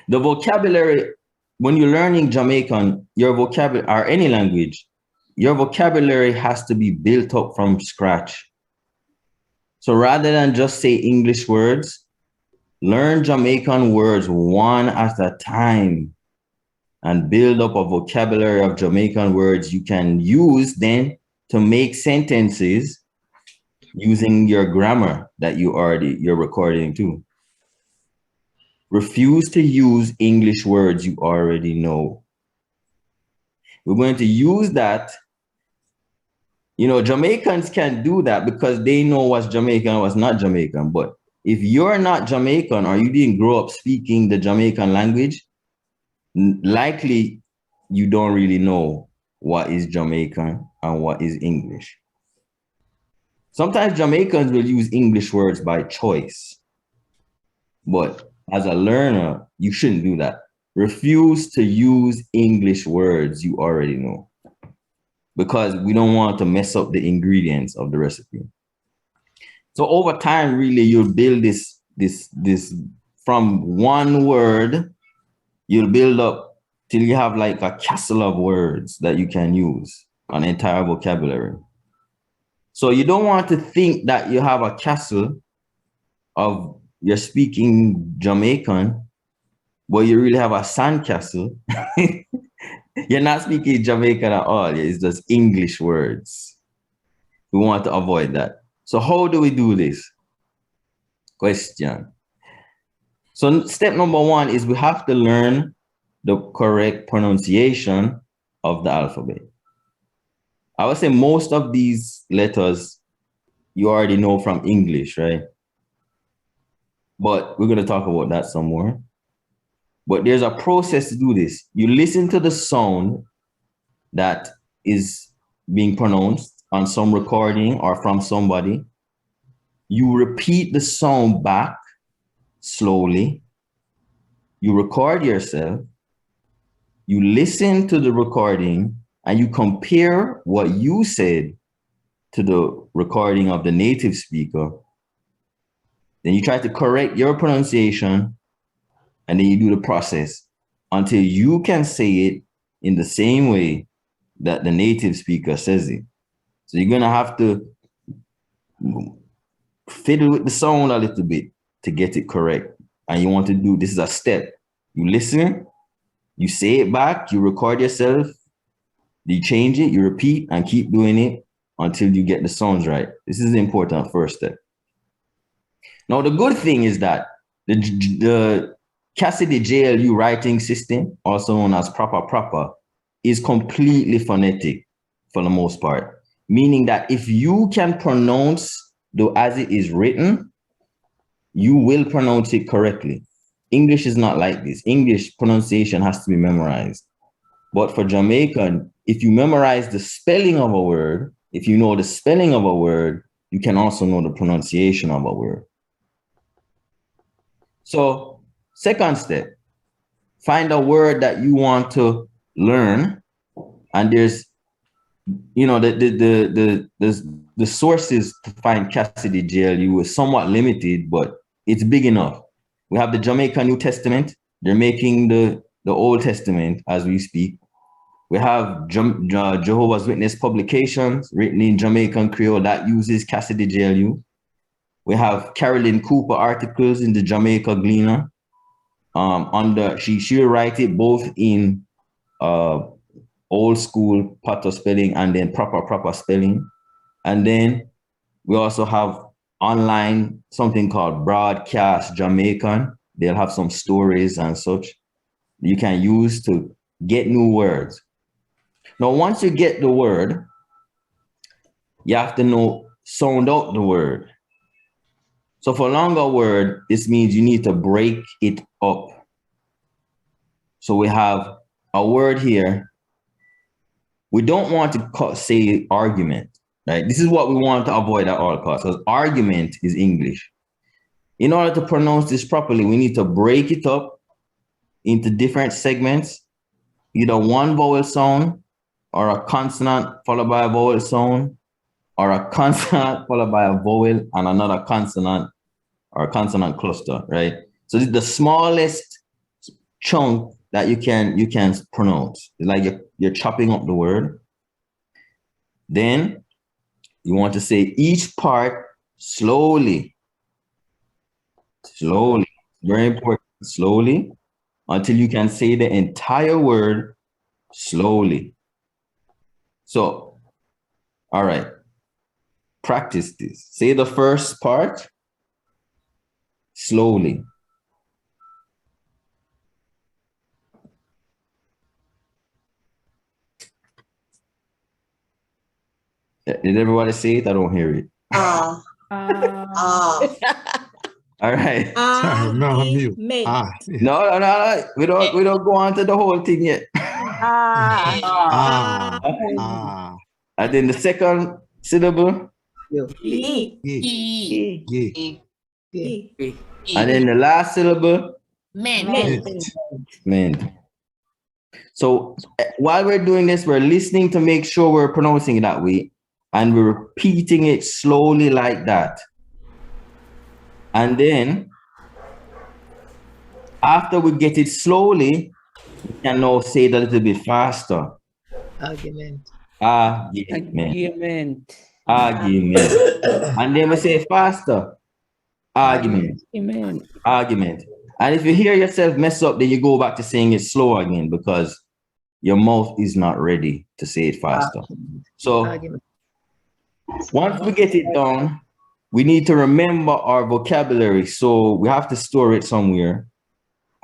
the vocabulary, when you're learning Jamaican, your vocabulary, or any language, your vocabulary has to be built up from scratch. So rather than just say English words, learn Jamaican words one at a time and build up a vocabulary of Jamaican words you can use then to make sentences using your grammar that you're recording too. Refuse to use English words you already know. We're going to use that. You know, Jamaicans can do that because they know what's Jamaican and what's not Jamaican. But if you're not Jamaican or you didn't grow up speaking the Jamaican language, likely you don't really know what is Jamaican and what is English. Sometimes Jamaicans will use English words by choice, but as a learner, you shouldn't do that. Refuse to use English words you already know, because we don't want to mess up the ingredients of the recipe. So over time, really, you'll build this from one word, you'll build up till you have like a castle of words that you can use, an entire vocabulary. So you don't want to think that you have a castle of you're speaking Jamaican, but you really have a sandcastle. You're not speaking Jamaican at all. It's just English words. We want to avoid that. So how do we do this? Question. So step number one is we have to learn the correct pronunciation of the alphabet. I would say most of these letters you already know from English, right? But we're going to talk about that some more. But there's a process to do this. You listen to the sound that is being pronounced on some recording or from somebody. You repeat the sound back slowly. You record yourself. You listen to the recording and you compare what you said to the recording of the native speaker. Then you try to correct your pronunciation, and then you do the process until you can say it in the same way that the native speaker says it. So you're gonna have to fiddle with the sound a little bit to get it correct. And you want to do, this is a step. You listen, you say it back, you record yourself, you change it, you repeat, and keep doing it until you get the sounds right. This is the important first step. Now, the good thing is that the Cassidy JLU writing system, also known as proper, is completely phonetic for the most part, meaning that if you can pronounce as it is written, you will pronounce it correctly. English is not like this. English pronunciation has to be memorized. But for Jamaican, if you memorize the spelling of a word, if you know the spelling of a word, you can also know the pronunciation of a word. So, second step, find a word that you want to learn, and there's, you know, the sources to find Cassidy JLU is somewhat limited, but it's big enough. We have the Jamaican New Testament. They're making the Old Testament as we speak. We have Jehovah's Witness publications written in Jamaican Creole that uses Cassidy JLU. We have Carolyn Cooper articles in the Jamaica Gleaner. She'll write it both in old school pato spelling and then proper spelling. And then we also have online something called Broadcast Jamaican. They'll have some stories and such you can use to get new words. Now, once you get the word, you have to know, sound out the word. So for longer word, this means you need to break it up. So we have a word here. We don't want to say argument, right? This is what we want to avoid at all costs, because argument is English. In order to pronounce this properly, we need to break it up into different segments, either one vowel sound or a consonant followed by a vowel sound, or a consonant followed by a vowel and another consonant or a consonant cluster, right? So this is the smallest chunk that you can pronounce. It's like you're chopping up the word. Then you want to say each part slowly. Slowly. Very important. Slowly until you can say the entire word slowly. So, all right. Practice this. Say the first part slowly. Did everybody say it? I don't hear it. Ah. All right. Sorry, no, I'm mute. Argument. Yeah. No. We don't go on to the whole thing yet. And then the second syllable. E. And then the last syllable. Mint. So while we're doing this, we're listening to make sure we're pronouncing it that way. And we're repeating it slowly like that. And then after we get it slowly, we can now say it a little bit faster. Argument. Argument. And then we say faster. Argument. And if you hear yourself mess up, then you go back to saying it slow again because your mouth is not ready to say it faster. So once we get it done, we need to remember our vocabulary. So we have to store it somewhere.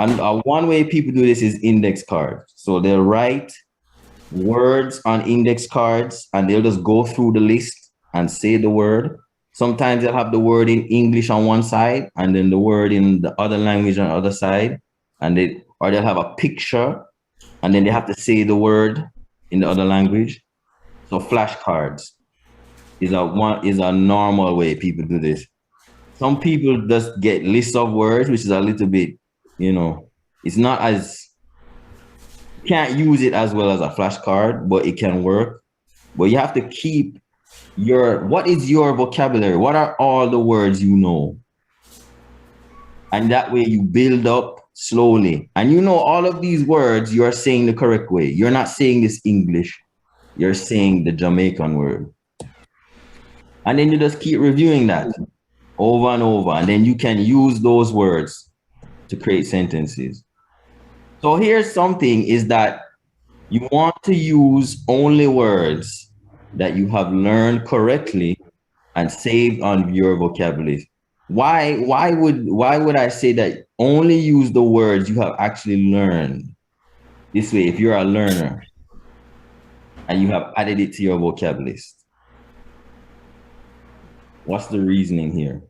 And one way people do this is index cards. So they'll write words on index cards and they'll just go through the list and say the word. Sometimes they'll have the word in English on one side and then the word in the other language on the other side. Or they'll have a picture and then they have to say the word in the other language. So flashcards is a normal way people do this. Some people just get lists of words, which is a little bit, it's not as, can't use it as well as a flashcard, but it can work. But you have to keep what is your vocabulary? What are all the words you know? And that way you build up slowly. And all of these words, you are saying the correct way. You're not saying this English. You're saying the Jamaican word. And then you just keep reviewing that over and over. And then you can use those words to create sentences. So here's something is that you want to use only words that you have learned correctly and saved on your vocabulary. Why would I say that only use the words you have actually learned? This way, if you're a learner and you have added it to your vocabulary list. What's the reasoning here?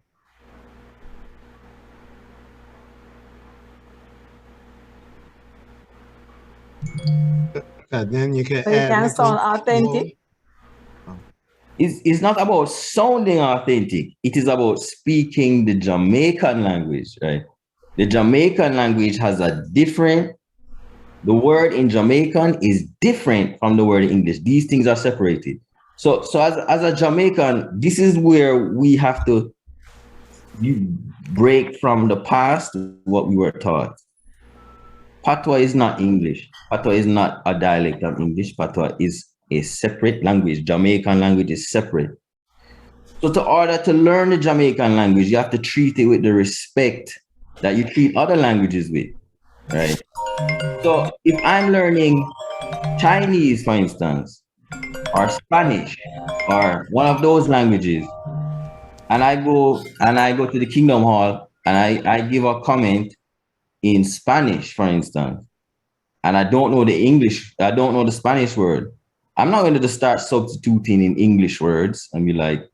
Then you can So it add can like sound a authentic. It's not about sounding authentic. It is about speaking the Jamaican language, right? The Jamaican language has the word in Jamaican is different from the word in English. These things are separated. So as a Jamaican, this is where we have to break from the past, what we were taught. Patois is not English. Patois is not a dialect of English. Patois is a separate language. Jamaican language is separate. So in order to learn the Jamaican language, you have to treat it with the respect that you treat other languages with, right? So if I'm learning Chinese, for instance, or Spanish, or one of those languages, and I go to the Kingdom Hall and I give a comment in Spanish, for instance, and I don't know the English, I don't know the Spanish word, I'm not going to just start substituting in English words and be like,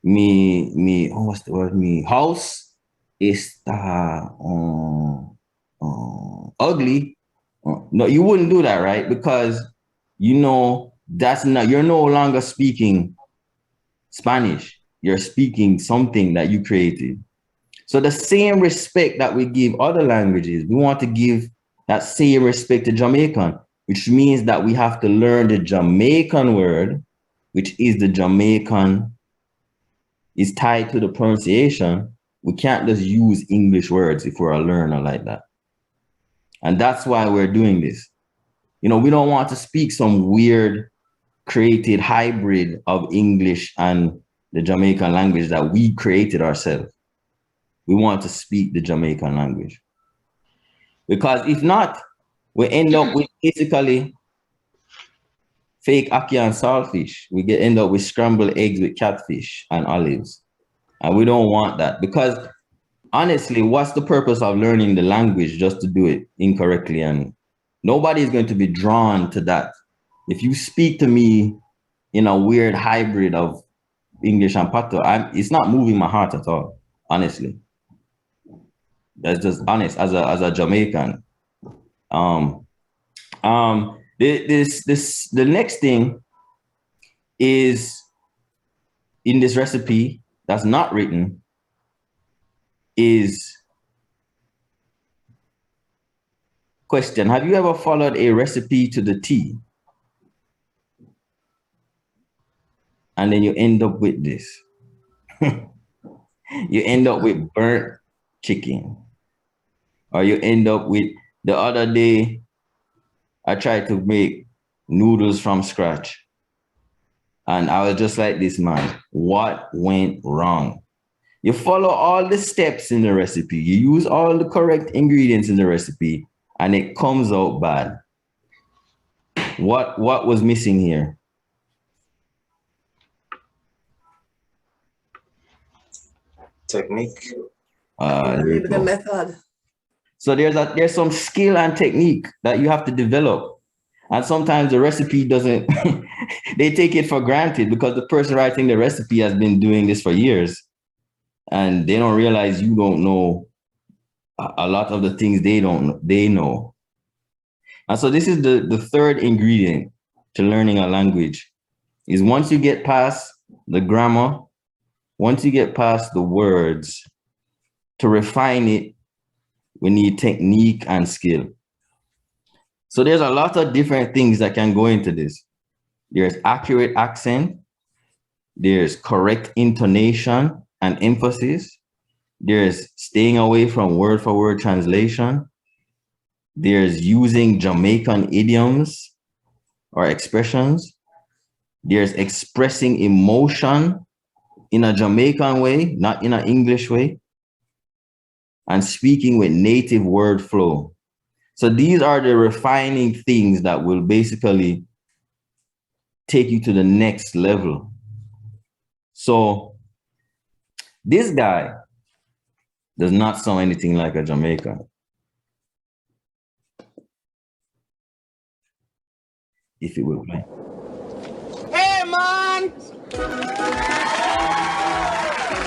what's the word? Mi house está ugly. No, you wouldn't do that, right? Because you're no longer speaking Spanish. You're speaking something that you created. So the same respect that we give other languages, we want to give that same respect to Jamaican, which means that we have to learn the Jamaican word, which is the Jamaican, is tied to the pronunciation. We can't just use English words if we're a learner like that. And that's why we're doing this. We don't want to speak some weird created hybrid of English and the Jamaican language that we created ourselves. We want to speak the Jamaican language. Because if not, we end up with basically fake ackee and saltfish. We end up with scrambled eggs with catfish and olives. And we don't want that, because honestly, what's the purpose of learning the language just to do it incorrectly? And nobody is going to be drawn to that. If you speak to me in a weird hybrid of English and Patois, it's not moving my heart at all, honestly. That's just honest as a Jamaican. The next thing is in this recipe that's not written is question. Have you ever followed a recipe to the T? And then you end up with this. You end up with burnt chicken. Or you end up with, the other day, I tried to make noodles from scratch. And I was just like this, man, what went wrong? You follow all the steps in the recipe. You use all the correct ingredients in the recipe, and it comes out bad. What was missing here? Technique. Maybe the method. So there's some skill and technique that you have to develop. And sometimes the recipe doesn't, they take it for granted because the person writing the recipe has been doing this for years. And they don't realize you don't know a lot of the things they know. And so this is the third ingredient to learning a language, is once you get past the grammar, once you get past the words, to refine it, we need technique and skill. So there's a lot of different things that can go into this. There's accurate accent, there's correct intonation and emphasis, there's staying away from word for word translation, there's using Jamaican idioms or expressions, there's expressing emotion in a Jamaican way, not in an English way, and speaking with native word flow. So these are the refining things that will basically take you to the next level. So this guy does not sound anything like a Jamaican. If it will play. Hey, man!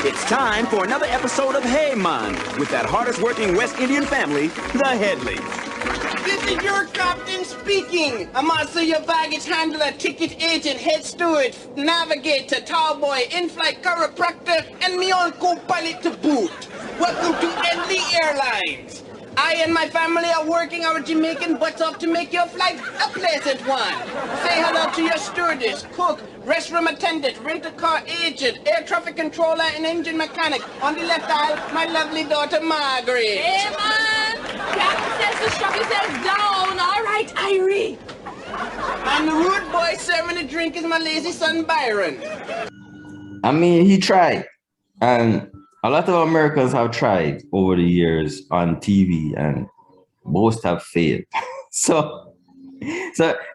It's time for another episode of Hey Man with that hardest working West Indian family, the Headleys. This is your captain speaking. I'm also your baggage handler, ticket agent, head steward, navigator, tall boy, in-flight chiropractor, and me own co-pilot to boot. Welcome to ND Airlines. I and my family are working our Jamaican butts off to make your flight a pleasant one. Say hello to your stewardess, cook, restroom attendant, rent-a-car agent, air traffic controller, and engine mechanic. On the left aisle, my lovely daughter, Margaret. Hey, man! Captain says to strap yourself down. All right, Irie. And the rude boy serving the drink is my lazy son, Byron. I mean, he tried. And a lot of Americans have tried over the years on TV, and most have failed. So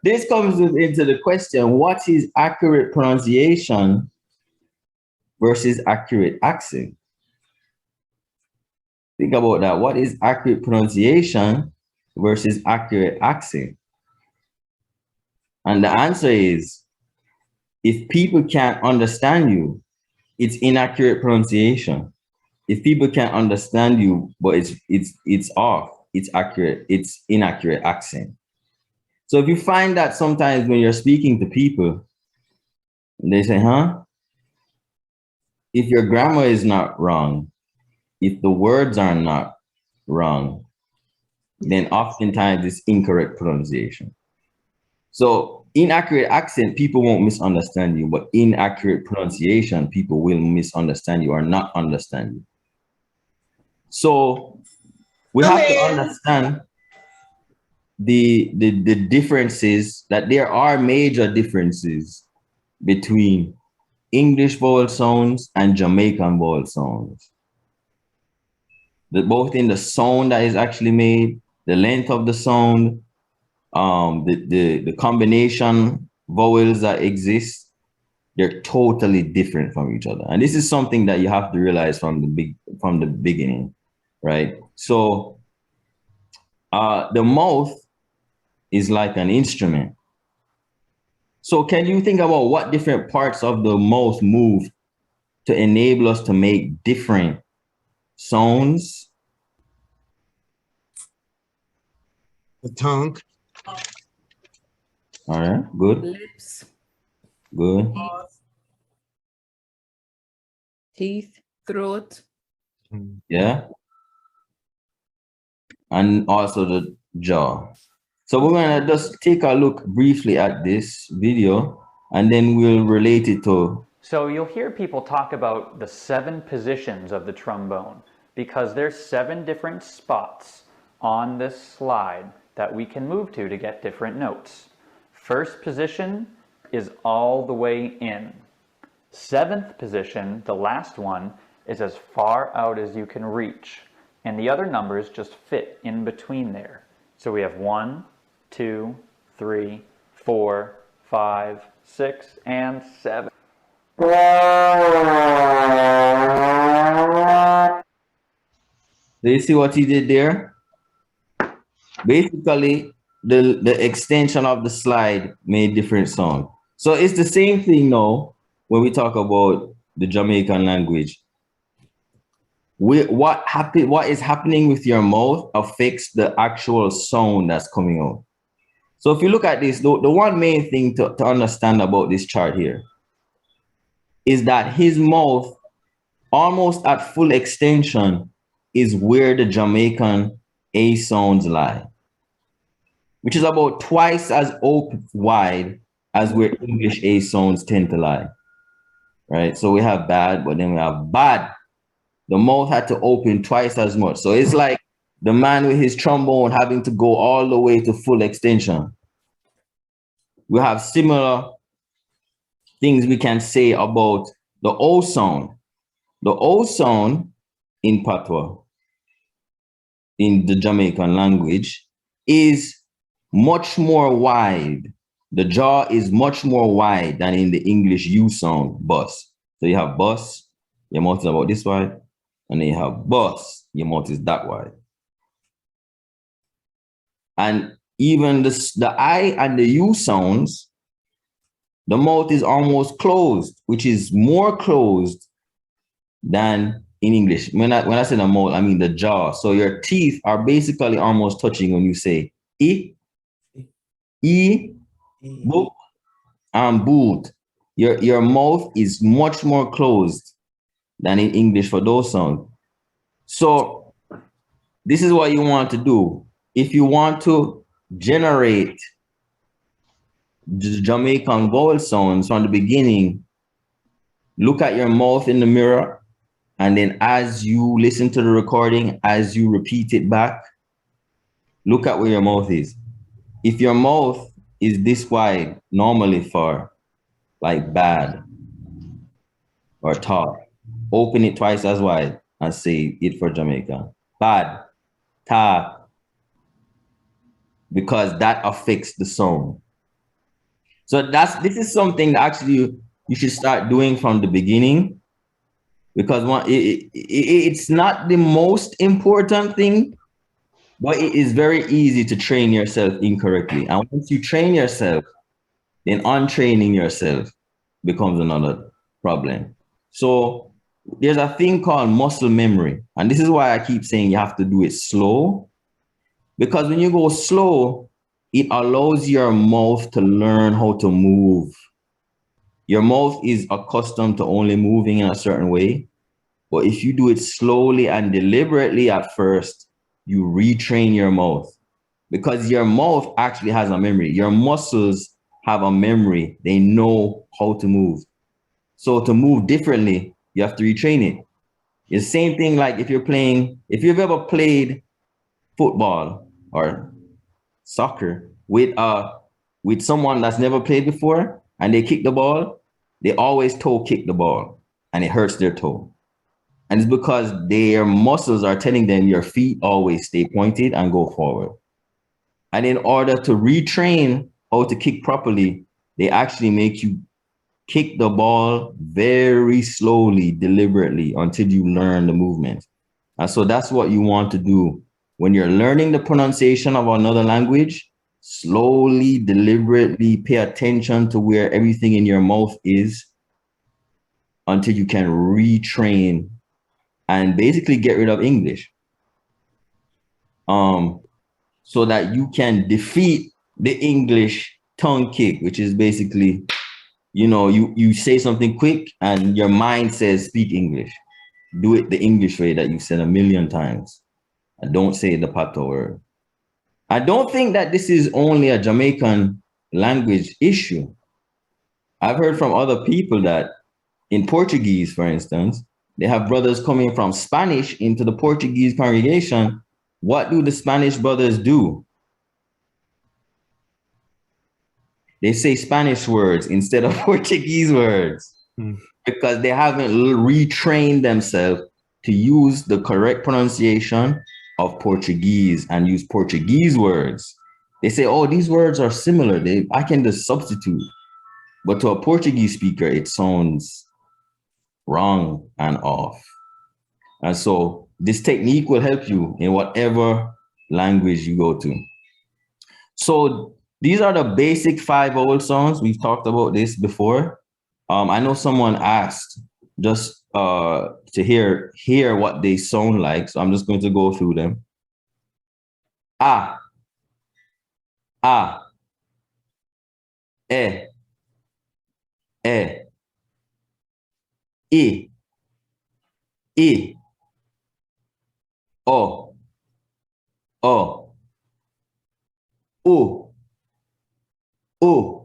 this comes into the question, what is accurate pronunciation versus accurate accent? Think about that. What is accurate pronunciation versus accurate accent? And the answer is, if people can't understand you, it's inaccurate pronunciation. If people can't understand you, but it's off, it's accurate, it's inaccurate accent. So if you find that sometimes when you're speaking to people, they say, huh? If your grammar is not wrong, if the words are not wrong, then oftentimes it's incorrect pronunciation. So inaccurate accent, people won't misunderstand you, but inaccurate pronunciation, people will misunderstand you or not understand you. So we have to understand the differences, that there are major differences between English vowel sounds and Jamaican vowel sounds. Both in the sound that is actually made, the length of the sound, the combination vowels that exist, they're totally different from each other. And this is something that you have to realize from the beginning, right? So the mouth is like an instrument. So can you think about what different parts of the mouth move to enable us to make different sounds? The tongue. All right, good. Lips. Good. Teeth. Throat. Yeah. And also the jaw. So we're gonna just take a look briefly at this video, and then we'll relate it to. So you'll hear people talk about the 7 positions of the trombone, because there's 7 different spots on this slide that we can move to get different notes. First position is all the way in. 7th position, the last one, is as far out as you can reach. And the other numbers just fit in between there. So we have 1, 2, 3, 4, 5, 6, and 7. Do you see what he did there? Basically, the extension of the slide made different sound. So it's the same thing now when we talk about the Jamaican language. What is happening with your mouth affects the actual sound that's coming out. So if you look at this, the one main thing to understand about this chart here is that his mouth, almost at full extension, is where the Jamaican A sounds lie, which is about twice as wide as where English A sounds tend to lie, right? So we have bad, but then we have bad. The mouth had to open twice as much. So it's like the man with his trombone having to go all the way to full extension. We have similar things we can say about the O sound. The O sound in Patois, in the Jamaican language, is much more wide. The jaw is much more wide than in the English U sound, bus. So you have bus, your mouth is about this wide, and then you have bus, your mouth is that wide. And even the I and the U sounds, the mouth is almost closed, which is more closed than in English. When I say the mouth, I mean the jaw. So your teeth are basically almost touching when you say e, book, and boot. Your mouth is much more closed than in English for those sounds. So this is what you want to do. If you want to generate Jamaican vowel sounds from the beginning, look at your mouth in the mirror, and then as you listen to the recording, as you repeat it back, look at where your mouth is. If your mouth is this wide, normally for like bad or talk, open it twice as wide and say it for Jamaica. Bad, ta, because that affects the sound. So this is something that actually you should start doing from the beginning, because it's not the most important thing, but it is very easy to train yourself incorrectly. And once you train yourself, then untraining yourself becomes another problem. So there's a thing called muscle memory. And this is why I keep saying you have to do it slow, because when you go slow, it allows your mouth to learn how to move. Your mouth is accustomed to only moving in a certain way. But if you do it slowly and deliberately at first, you retrain your mouth, because your mouth actually has a memory. Your muscles have a memory. They know how to move. So to move differently, you have to retrain it. It's the same thing like if you've ever played football or soccer with someone that's never played before and they kick the ball, they always toe kick the ball and it hurts their toe. And it's because their muscles are telling them your feet always stay pointed and go forward. And in order to retrain how to kick properly, they actually make you kick the ball very slowly, deliberately, until you learn the movement. And so that's what you want to do. When you're learning the pronunciation of another language, slowly, deliberately pay attention to where everything in your mouth is until you can retrain and basically get rid of English. So that you can defeat the English tongue kick, which is basically, you say something quick and your mind says, speak English. Do it the English way that you've said 1,000,000 times. And don't say the patois word. I don't think that this is only a Jamaican language issue. I've heard from other people that in Portuguese, for instance, they have brothers coming from Spanish into the Portuguese congregation. What do the Spanish brothers do? They say Spanish words instead of Portuguese words because they haven't retrained themselves to use the correct pronunciation of Portuguese and use Portuguese words. They say, oh, these words are similar. I can just substitute. But to a Portuguese speaker, it sounds wrong and off. And so this technique will help you in whatever language you go to. So these are the basic 5 vowel sounds. We've talked about this before. I know someone asked just to hear what they sound like. So I'm just going to go through them. A, E, I, O, U.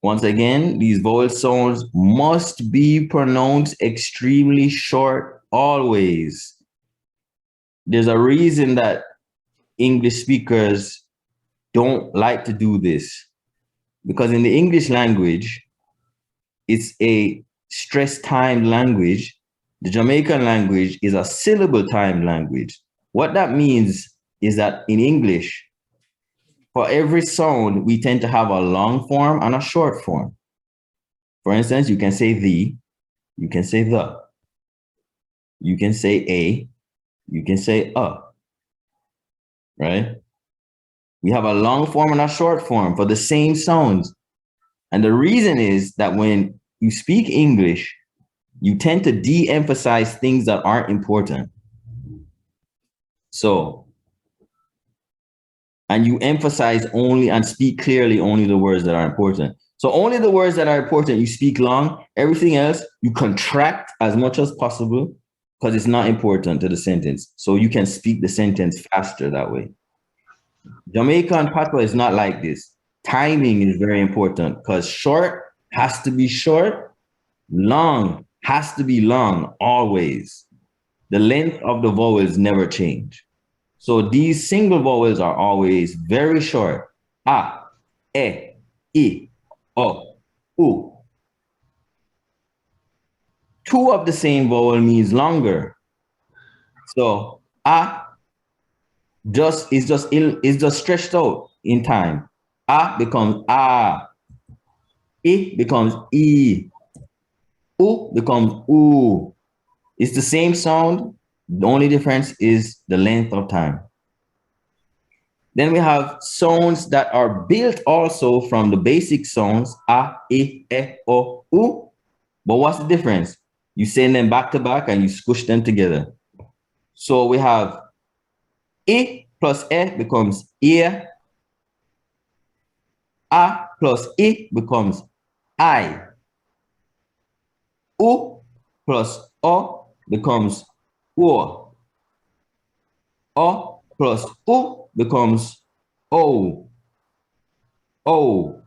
Once again, these vowel sounds must be pronounced extremely short always. There's a reason that English speakers don't like to do this, because in the English language, it's a stress-timed language. The Jamaican language is a syllable-timed language. What that means is that in English, for every sound, we tend to have a long form and a short form. For instance, you can say the, you can say the, you can say a, you can say right? We have a long form and a short form for the same sounds. And the reason is that when you speak English, you tend to de-emphasize things that aren't important. So, and you emphasize only and speak clearly only the words that are important. So only the words that are important, you speak long. Everything else, you contract as much as possible because it's not important to the sentence. So you can speak the sentence faster that way. Jamaican patois is not like this. Timing is very important because short has to be short, long has to be long, always. The length of the vowels never change. So these single vowels are always very short. A, E, I, O, U. Two of the same vowel means longer. So A is just stretched out in time. A becomes A. I becomes I. U becomes U. It's the same sound. The only difference is the length of time. Then we have sounds that are built also from the basic sounds A, I, E, O, U. But what's the difference? You send them back to back and you squish them together. So we have I plus E becomes ear. A plus I becomes I. U plus O becomes O. O plus U becomes O. O.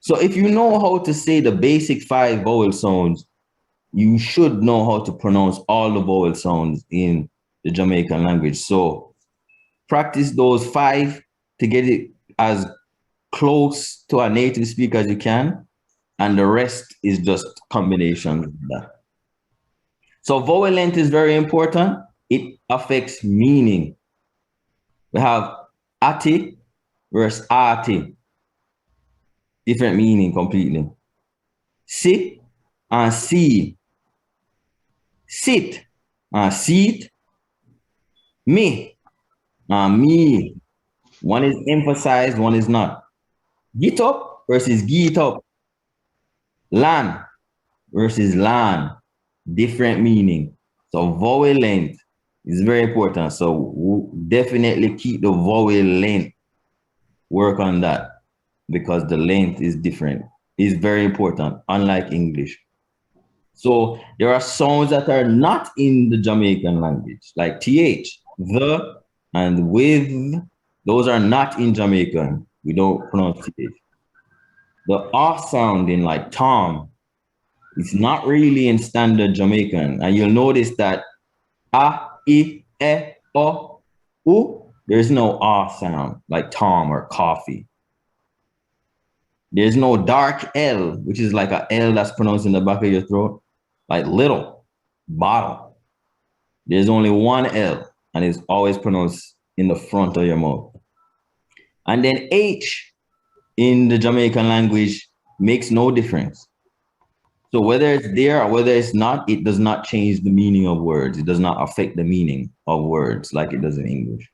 So if you know how to say the basic 5 vowel sounds, you should know how to pronounce all the vowel sounds in the Jamaican language. So practice those 5 to get it as close to a native speaker as you can, and the rest is just combinations of that. So vowel length is very important. It affects meaning. We have ati versus ati. Different meaning completely. Sit and see. Sit and seat. Me and me. One is emphasized, one is not. Get up versus get up. Land versus land. Different meaning. So vowel length is very important. So definitely keep the vowel length. Work on that because the length is different. It's very important, unlike English. So there are sounds that are not in the Jamaican language, like TH, the, and with. Those are not in Jamaican. We don't pronounce TH. The R sound in like Tom, it's not really in standard Jamaican. And you'll notice that A, I, E, O, U, there's no R sound like Tom or coffee. There's no dark L, which is like a L that's pronounced in the back of your throat, like little, bottle. There's only one L, and it's always pronounced in the front of your mouth. And then H in the Jamaican language makes no difference. So whether it's there or whether it's not, it does not change the meaning of words. It does not affect the meaning of words like it does in English.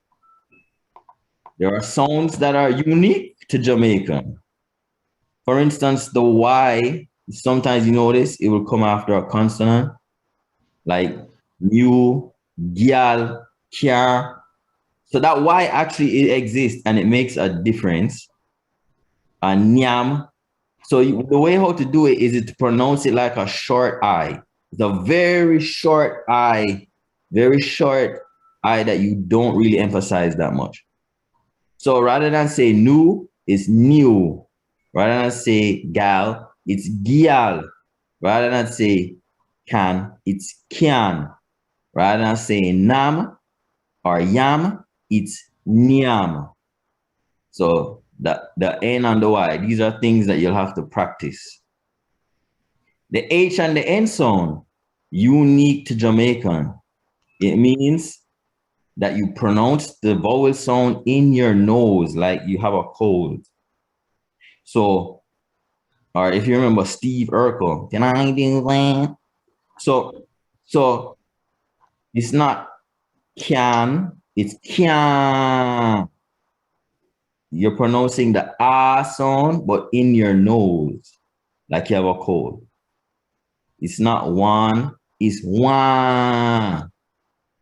There are sounds that are unique to Jamaican. For instance, the Y, sometimes you notice it will come after a consonant, like new, gyal, kya. So that Y actually it exists and it makes a difference. And nyam. So the way how to do it is to pronounce it like a short I. It's a very short I that you don't really emphasize that much. So rather than say new, it's new. Rather than say gal, it's gyal. Rather than say can, it's kyan. Rather than say nam or yam, it's nyam. So the N and the Y, these are things that you'll have to practice. The H and the N sound, unique to Jamaican. It means that you pronounce the vowel sound in your nose like you have a cold. So, or if you remember Steve Urkel, can I do that? So it's not can, it's can. You're pronouncing the ah sound, but in your nose, like you have a cold. It's not one, it's wah.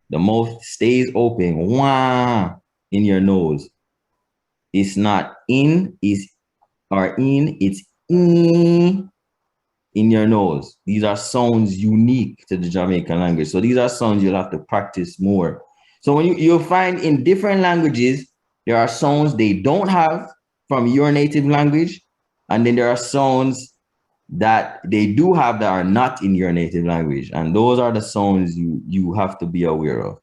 The mouth stays open, wah, in your nose. It's not in, it's in your nose. These are sounds unique to the Jamaican language. So these are sounds you'll have to practice more. So when you'll find in different languages, there are sounds they don't have from your native language, and then there are sounds that they do have that are not in your native language. And those are the sounds you have to be aware of.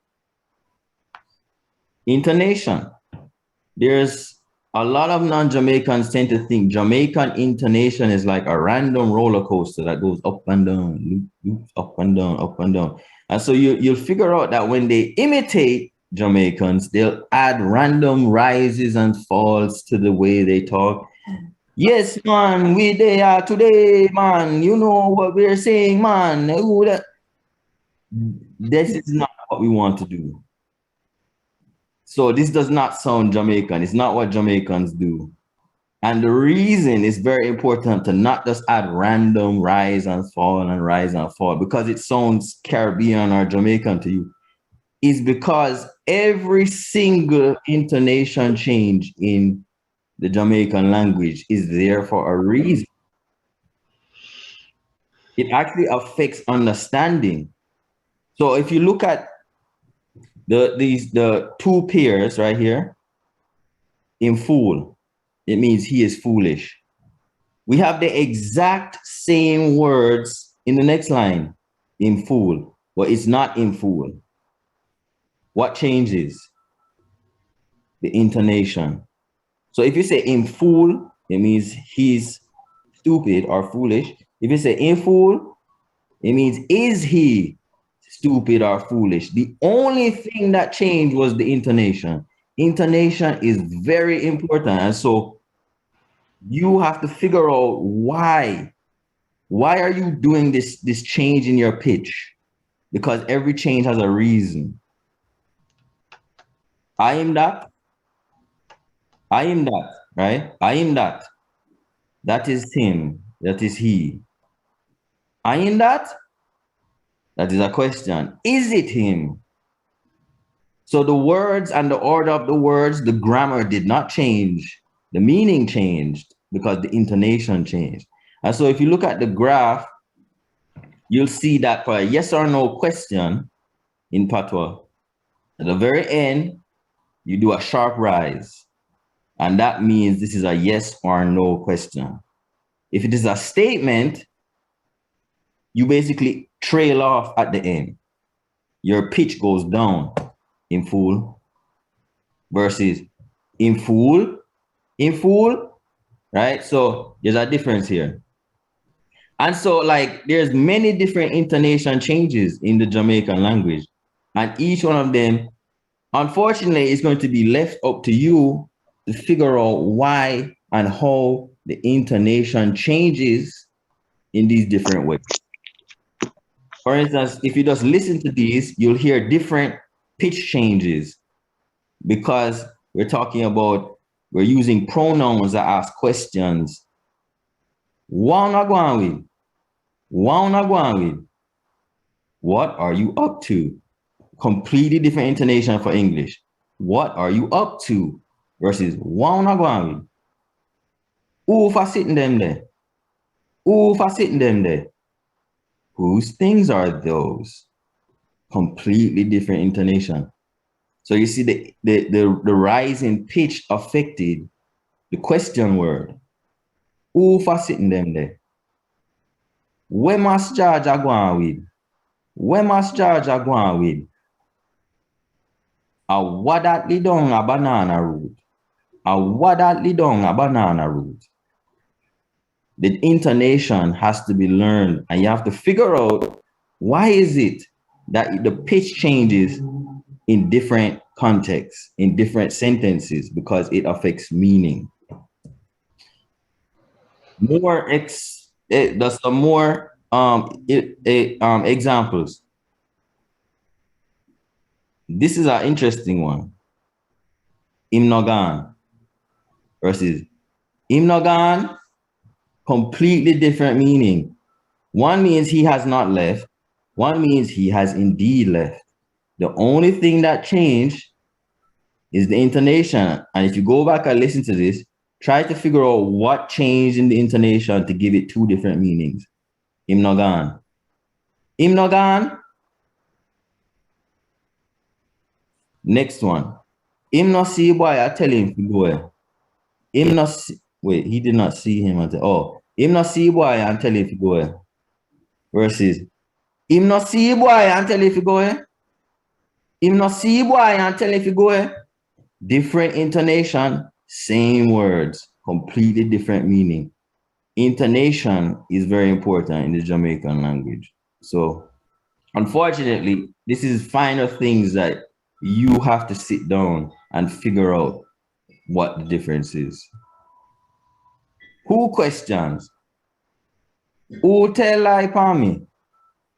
Intonation. There's a lot of non-Jamaicans tend to think Jamaican intonation is like a random roller coaster that goes up and down, loop, loop, up and down, up and down. And so you'll figure out that when they imitate Jamaicans, they'll add random rises and falls to the way they talk. Yes, man, we there today, man. You know what we're saying, man. This is not what we want to do. So this does not sound Jamaican. It's not what Jamaicans do. And the reason it's very important to not just add random rise and fall and rise and fall because it sounds Caribbean or Jamaican to you is because every single intonation change in the Jamaican language is there for a reason. It actually affects understanding. So if you look at the two pairs right here, in fool, it means he is foolish. We have the exact same words in the next line, in fool, but it's not in fool. What changes? The intonation. So if you say in fool, it means he's stupid or foolish. If you say in fool, it means is he stupid or foolish. The only thing that changed was the intonation. Intonation is very important. And so you have to figure out why. Why are you doing this change in your pitch? Because every change has a reason. I am that, right? I am that. That is him. That is he. I am that. That is a question. Is it him? So the words and the order of the words, the grammar did not change. The meaning changed because the intonation changed. And so if you look at the graph, you'll see that for a yes or no question in Patois, at the very end, you do a sharp rise. And that means this is a yes or no question. If it is a statement, you basically trail off at the end. Your pitch goes down in fool versus in fool, right? So there's a difference here. And so like there's many different intonation changes in the Jamaican language. And each one of them, unfortunately, is going to be left up to you to figure out why and how the intonation changes in these different ways. For instance, if you just listen to these, you'll hear different pitch changes because we're talking about, we're using pronouns that ask questions. What are you up to? Completely different intonation for English. What are you up to? Versus Who for sitting them there? Who for sitting them there? Whose things are those? Completely different intonation. So you see the rise in pitch affected the question word. Who for sitting them there? Where must George a going with? Where must George a going with? A what that li down a banana root? A what that li down a banana root? The intonation has to be learned, and you have to figure out why is it that the pitch changes in different contexts, in different sentences, because it affects meaning. There's some more examples. This is an interesting one. Imnogan versus Imnogan, completely different meaning. One means he has not left. One means he has indeed left. The only thing that changed is the intonation. And if you go back and listen to this, try to figure out what changed in the intonation to give it two different meanings. Him no gone. Him no gone. Next one. Him no see boy, I tell him to go. Him no see, wait, he did not see him until, oh, him no see boy and tell him to go. Versus, him no see boy and tell him to go. Him no see boy and tell him to go. Different intonation, same words, completely different meaning. Intonation is very important in the Jamaican language. So, unfortunately, this is finer things that you have to sit down and figure out what the difference is. Who questions? Who tell lie for me?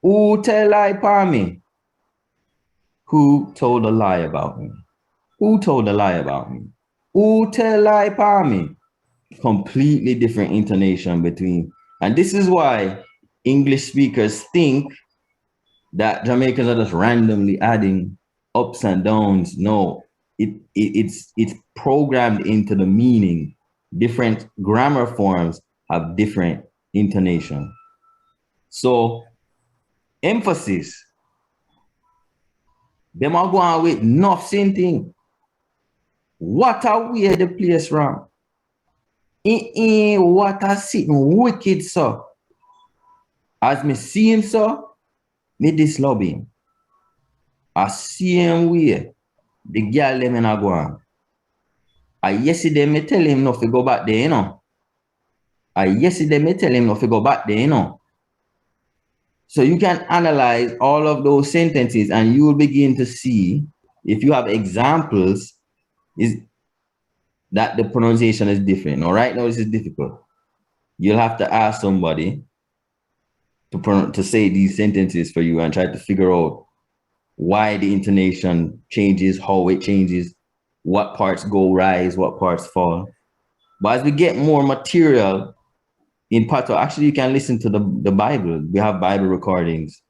Who tell lie for me? Who told a lie about me? Who told a lie about me? Who tell lie for me? Completely different intonation between. And this is why English speakers think that Jamaicans are just randomly adding ups and downs. No, it's programmed into the meaning. Different grammar forms have different intonation. So emphasis, them are going with nothing thing. What are we at the place wrong? What are sitting wicked, so? As me see him, so, me dislove him. I see him way, the girl them in a go on. I yesterday me tell him not to go back there, you know. I yesterday me tell him not to go back there, you know. So you can analyze all of those sentences and you will begin to see, if you have examples, is that the pronunciation is different. Now, right now, this is difficult. You'll have to ask somebody to say these sentences for you and try to figure out why the intonation changes, how it changes, what parts go rise, what parts fall. But as we get more material in Pato, actually, you can listen to the Bible. We have Bible recordings.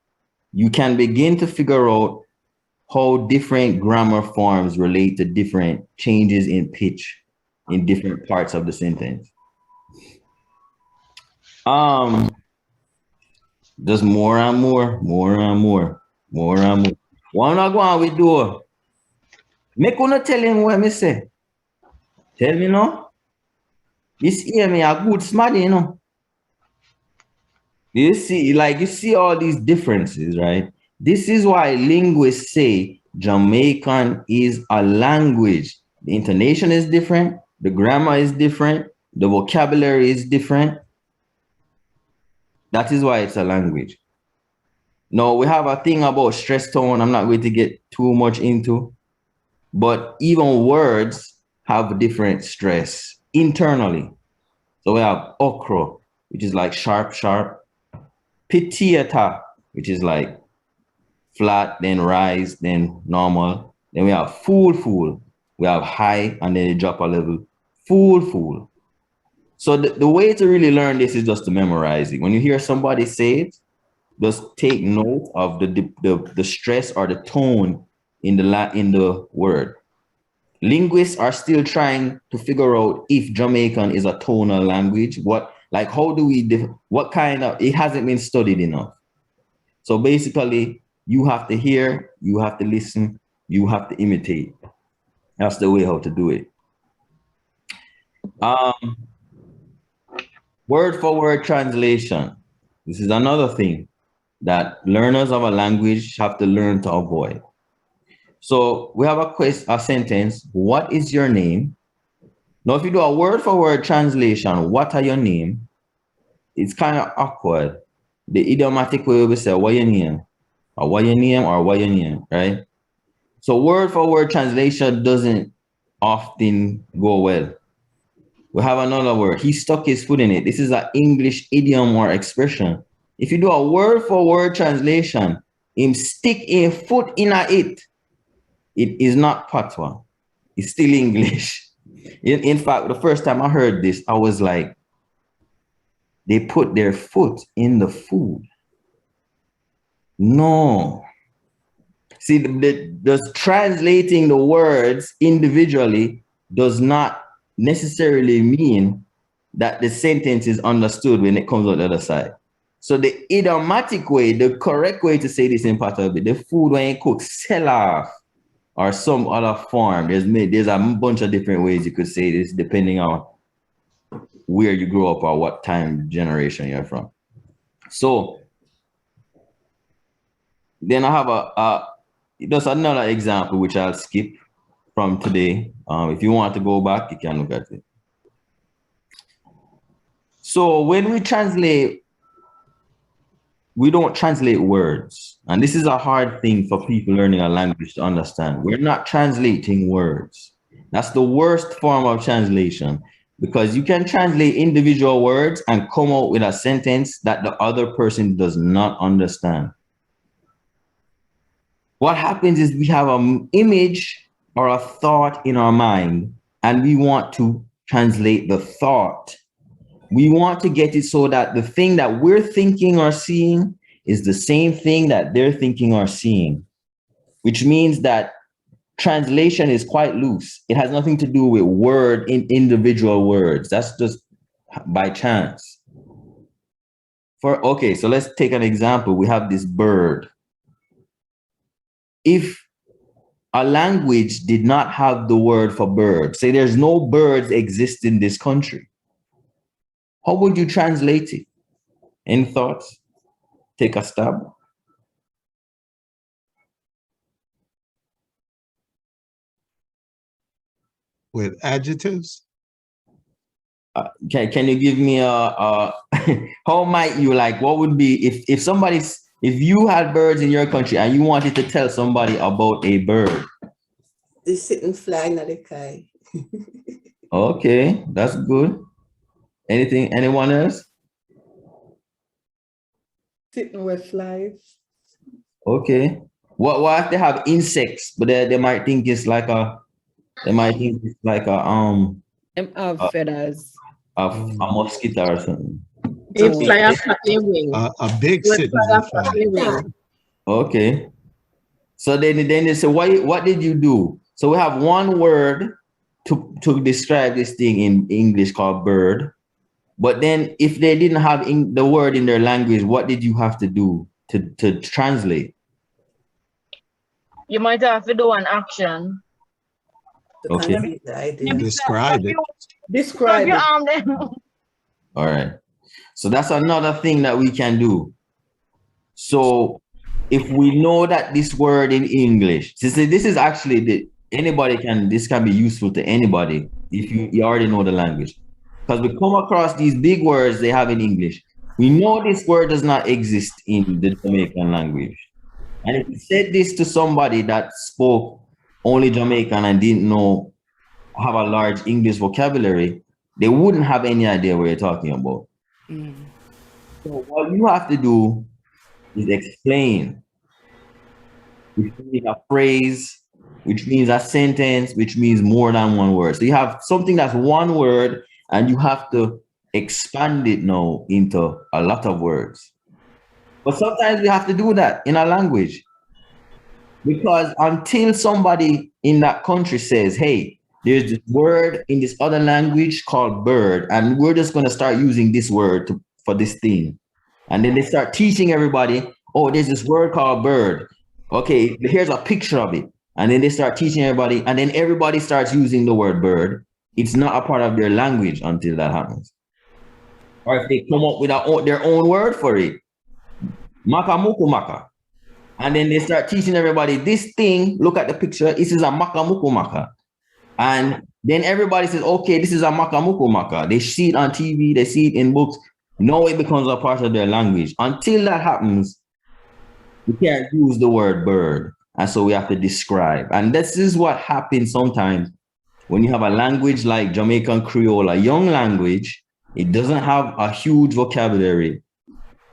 You can begin to figure out how different grammar forms relate to different changes in pitch in different parts of the sentence. Just more and more. What not going we do? Make una tell him what me say. Tell me no. This hear me a good smarty, you know. You see all these differences, right? This is why linguists say Jamaican is a language. The intonation is different, the grammar is different, the vocabulary is different. That is why it's a language. Now, we have a thing about stress tone I'm not going to get too much into, but even words have different stress internally. So we have okra, which is like sharp, sharp. Pitiata, which is like flat, then rise, then normal. Then we have fool. We have high, and then they drop a level. Fool. So the way to really learn this is just to memorize it. When you hear somebody say it, just take note of the stress or the tone in the word. Linguists are still trying to figure out if Jamaican is a tonal language. How do we, what kind of, it hasn't been studied enough. So basically, you have to hear, you have to listen, you have to imitate. That's the way how to do it. Word for word translation. This is another thing that learners of a language have to learn to avoid. So we have a sentence, what is your name? Now, if you do a word for word translation, what are your name? It's kind of awkward. The idiomatic way we say, what your name? Or what your name or what your name, right? So word for word translation doesn't often go well. We have another word. He stuck his foot in it. This is an English idiom or expression. If you do a word for word translation, him stick a foot in it. It is not patois. It's still English. In fact, the first time I heard this, I was like, they put their foot in the food. No. See, the translating the words individually does not necessarily mean that the sentence is understood when it comes out the other side. So the idiomatic way, the correct way to say this in part of it, the food when you cook, sell off, or some other form. There's a bunch of different ways you could say this depending on where you grew up or what time generation you're from. So then I have just another example which I'll skip from today. If you want to go back, you can look at it. So when we translate, we don't translate words. And this is a hard thing for people learning a language to understand. We're not translating words. That's the worst form of translation, because you can translate individual words and come out with a sentence that the other person does not understand. What happens is we have an image or a thought in our mind, and we want to translate the thought. We want to get it so that the thing that we're thinking or seeing is the same thing that they're thinking or seeing, which means that translation is quite loose. It has nothing to do with individual words. That's just by chance. Okay, so let's take an example. We have this bird. If a language did not have the word for bird, say there's no birds exist in this country, how would you translate it? Any thoughts? Take a stab. With adjectives? Can you give me how might you, like, what would be if you had birds in your country and you wanted to tell somebody about a bird? They sitting flying at the sky. Okay, that's good. Anyone else? Sitting with flies. Okay. What if they have insects, but they might think it's like a feathers. A mosquito or something. They fly a flapping wing. A big sitting wing. Okay. So then they say, what did you do? So we have one word to describe this thing in English called bird. But then if they didn't have the word in their language, what did you have to do to translate? You might have to do an action. Okay. Describe it. Describe it. All right. So that's another thing that we can do. So if we know that this word in English, this is actually this can be useful to anybody if you already know the language. Because we come across these big words they have in English. We know this word does not exist in the Jamaican language. And if we said this to somebody that spoke only Jamaican and didn't have a large English vocabulary, they wouldn't have any idea what you're talking about. So what you have to do is explain, which means a phrase, which means a sentence, which means more than one word. So you have something that's one word and you have to expand it now into a lot of words. But sometimes we have to do that in a language, because until somebody in that country says, hey, there's this word in this other language called bird, and we're just going to start using this word for this thing. And then they start teaching everybody, oh, there's this word called bird. Okay, here's a picture of it. And then they start teaching everybody, and then everybody starts using the word bird. It's not a part of their language until that happens. Or if they come up with their own word for it, maka muku maka. And then they start teaching everybody this thing, look at the picture, this is a maka muku maka. And then everybody says, okay, this is a maka muku maka. They see it on TV, they see it in books. Now it becomes a part of their language. Until that happens, we can't use the word bird. And so we have to describe. And this is what happens sometimes when you have a language like Jamaican Creole, a young language. It doesn't have a huge vocabulary.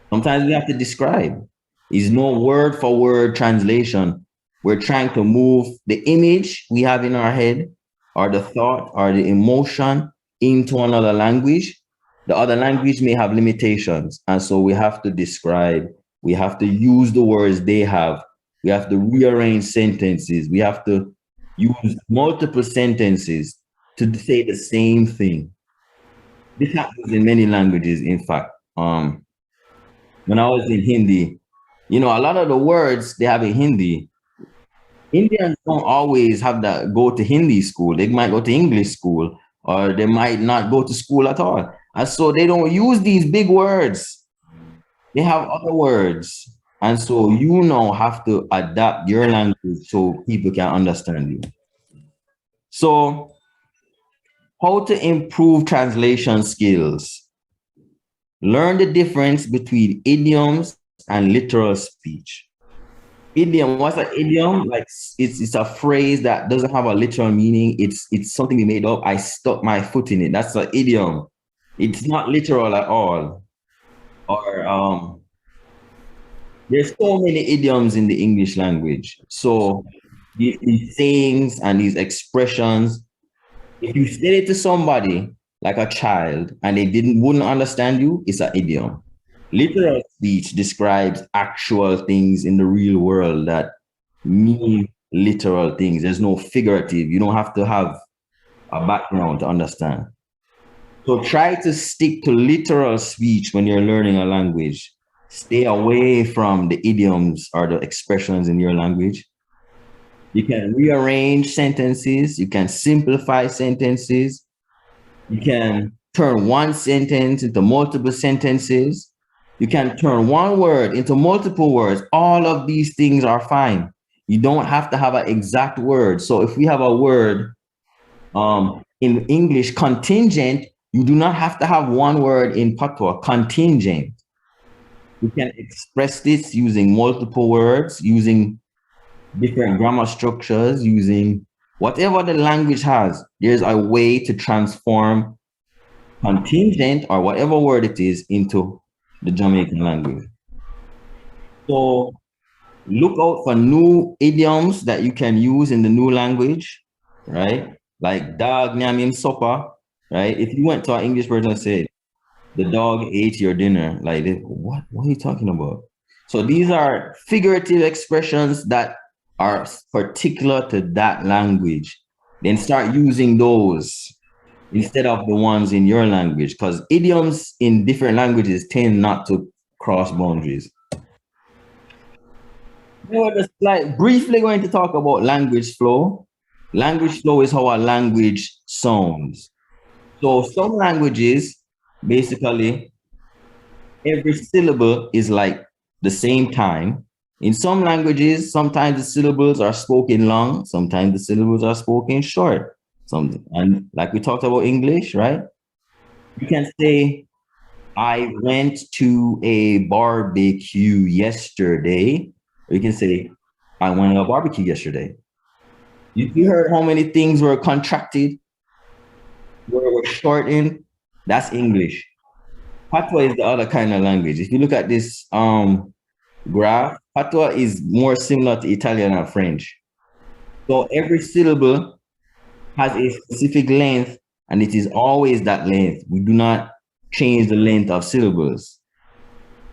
Sometimes we have to describe. It's no word for word translation. We're trying to move the image we have in our head, or the thought, or the emotion into another language. the other language may have limitations. And so we have to describe, we have to use the words they have. We have to rearrange sentences. We have to use multiple sentences to say the same thing. This happens in many languages, in fact. When I was in Hindi, you know, a lot of the words they have in Hindi, Indians don't always have that go to Hindi school. They might go to English school, or they might not go to school at all. And so they don't use these big words. They have other words. And so you now have to adapt your language so people can understand you. So how to improve translation skills? Learn the difference between idioms and literal speech. Idiom, what's an idiom? Like it's a phrase that doesn't have a literal meaning. It's something we made up. I stuck my foot in it. That's an idiom. It's not literal at all. Or there's so many idioms in the English language. So these sayings and these expressions, if you say it to somebody like a child and they wouldn't understand you, it's an idiom. Literal speech describes actual things in the real world that mean literal things. There's no figurative. You don't have to have a background to understand. So try to stick to literal speech when you're learning a language. Stay away from the idioms or the expressions in your language. You can rearrange sentences. You can simplify sentences. You can turn one sentence into multiple sentences. You can turn one word into multiple words. All of these things are fine. You don't have to have an exact word. So if we have a word in English, contingent, you do not have to have one word in patois, contingent. You can express this using multiple words, using different grammar structures, using whatever the language has. There's a way to transform contingent or whatever word it is into the Jamaican language. So look out for new idioms that you can use in the new language, right? Like dog nyam supper, right? If you went to an English person and said, the dog ate your dinner, like, what are you talking about? So these are figurative expressions that are particular to that language. Then start using those instead of the ones in your language, because idioms in different languages tend not to cross boundaries. We're just like briefly going to talk about language flow. Language flow is how a language sounds. So some languages, basically, every syllable is like the same time. In some languages, sometimes the syllables are spoken long, sometimes the syllables are spoken short. And like we talked about English, right? You can say, I went to a barbecue yesterday. Or you can say, I went to a barbecue yesterday. You heard how many things were contracted, were shortened? That's English. Patois is the other kind of language. If you look at this graph, Patois is more similar to Italian and French. So every syllable has a specific length, and it is always that length. We do not change the length of syllables.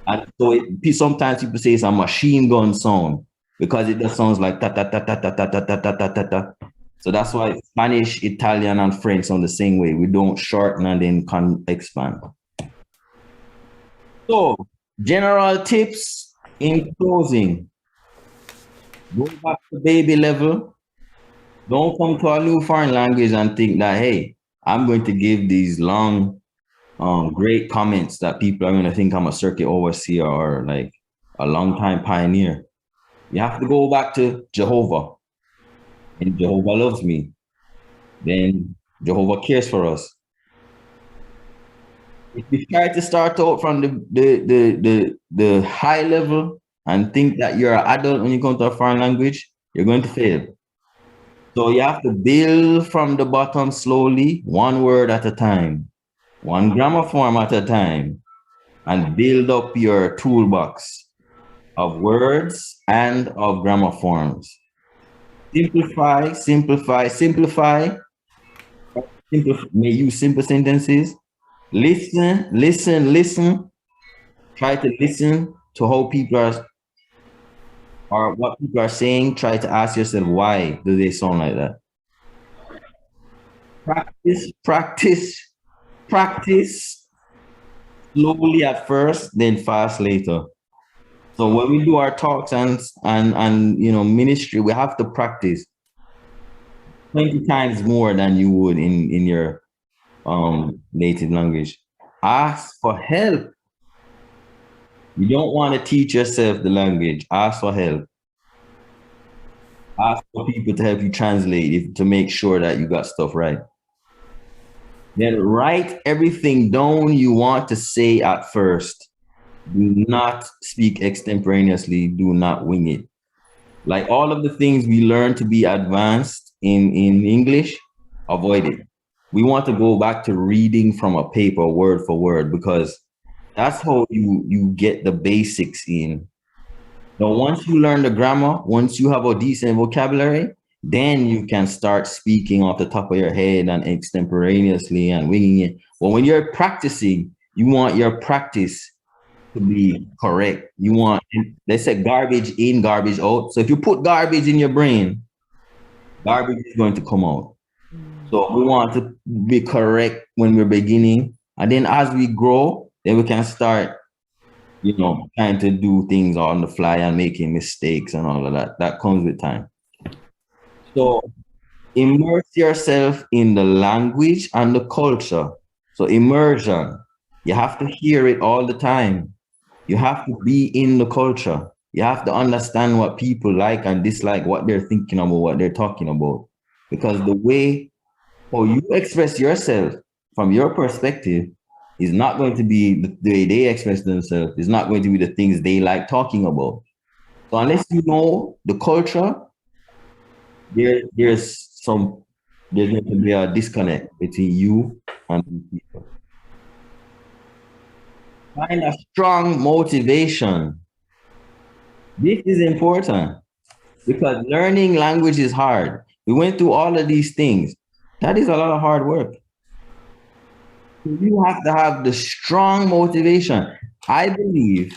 And so sometimes people say it's a machine gun sound because it just sounds like ta ta ta ta ta ta ta ta ta ta ta ta. So that's why Spanish, Italian, and French sound the same way. We don't shorten and then expand. So, general tips in closing. Go back to baby level. Don't come to a new foreign language and think that, hey, I'm going to give these long, great comments that people are going to think I'm a circuit overseer or like a long time pioneer. You have to go back to Jehovah. And Jehovah loves me. Then Jehovah cares for us. If you try to start out from the high level and think that you're an adult when you come to a foreign language, you're going to fail. So you have to build from the bottom slowly, one word at a time, one grammar form at a time, and build up your toolbox of words and of grammar forms. Simplify, simplify, simplify. May use simple sentences. Listen. Try to listen to how people are or what people are saying. Try to ask yourself, why do they sound like that? Practice slowly at first, then fast later. So when we do our talks and ministry, we have to practice 20 times more than you would in your native language. Ask for help. You don't want to teach yourself the language. Ask for help. Ask for people to help you translate to make sure that you got stuff right. Then write everything down you want to say at first. Do not speak extemporaneously. Do not wing it. Like all of the things we learn to be advanced in English, avoid it. We want to go back to reading from a paper word for word because that's how you get the basics in. Now, once you learn the grammar, once you have a decent vocabulary, then you can start speaking off the top of your head and extemporaneously and winging it. But when you're practicing, you want your practice to be correct. You want, they say garbage in, garbage out. So if you put garbage in your brain, garbage is going to come out. So we want to be correct when we're beginning. And then as we grow, then we can start, trying to do things on the fly and making mistakes and all of that. That comes with time. So immerse yourself in the language and the culture. So immersion, you have to hear it all the time. You have to be in the culture. You have to understand what people like and dislike, what they're thinking about, what they're talking about. Because the way how you express yourself from your perspective is not going to be the way they express themselves. It's not going to be the things they like talking about. So unless you know the culture, there's going to be a disconnect between you and people. Find a strong motivation. This is important because learning language is hard. We went through all of these things. That is a lot of hard work. You have to have the strong motivation. I believe,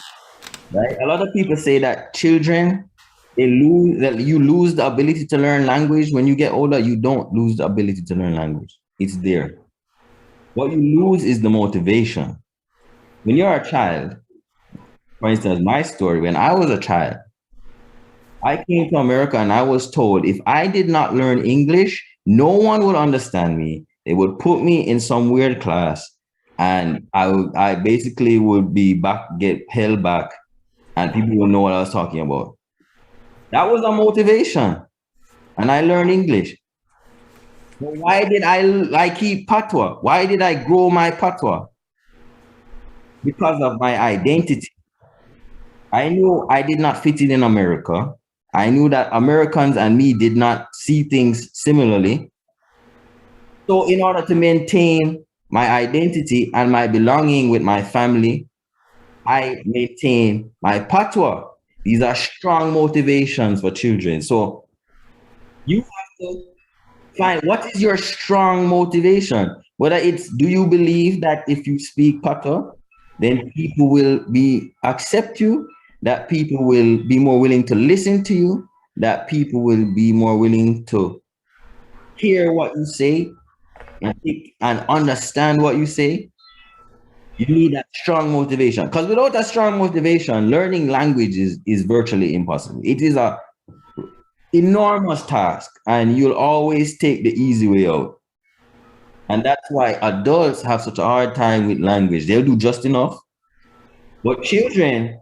right? A lot of people say that children, that you lose the ability to learn language. When you get older, you don't lose the ability to learn language. It's there. What you lose is the motivation. When you're a child, for instance, my story, when I was a child, I came to America and I was told if I did not learn English, no one would understand me. They would put me in some weird class and I basically would get held back and people would know what I was talking about. That was a motivation. And I learned English. But why did I keep patois? Why did I grow my patois? Because of my identity. I knew I did not fit in America. I knew that Americans and me did not see things similarly. So in order to maintain my identity and my belonging with my family, I maintain my patois. These are strong motivations for children. So you have to find what is your strong motivation. Whether it's, do you believe that if you speak patois, then people will accept you, that people will be more willing to listen to you, that people will be more willing to hear what you say and understand what you say? You need that strong motivation. Because without that strong motivation, learning language is virtually impossible. It is a enormous task, and you'll always take the easy way out. And that's why adults have such a hard time with language. They'll do just enough. But children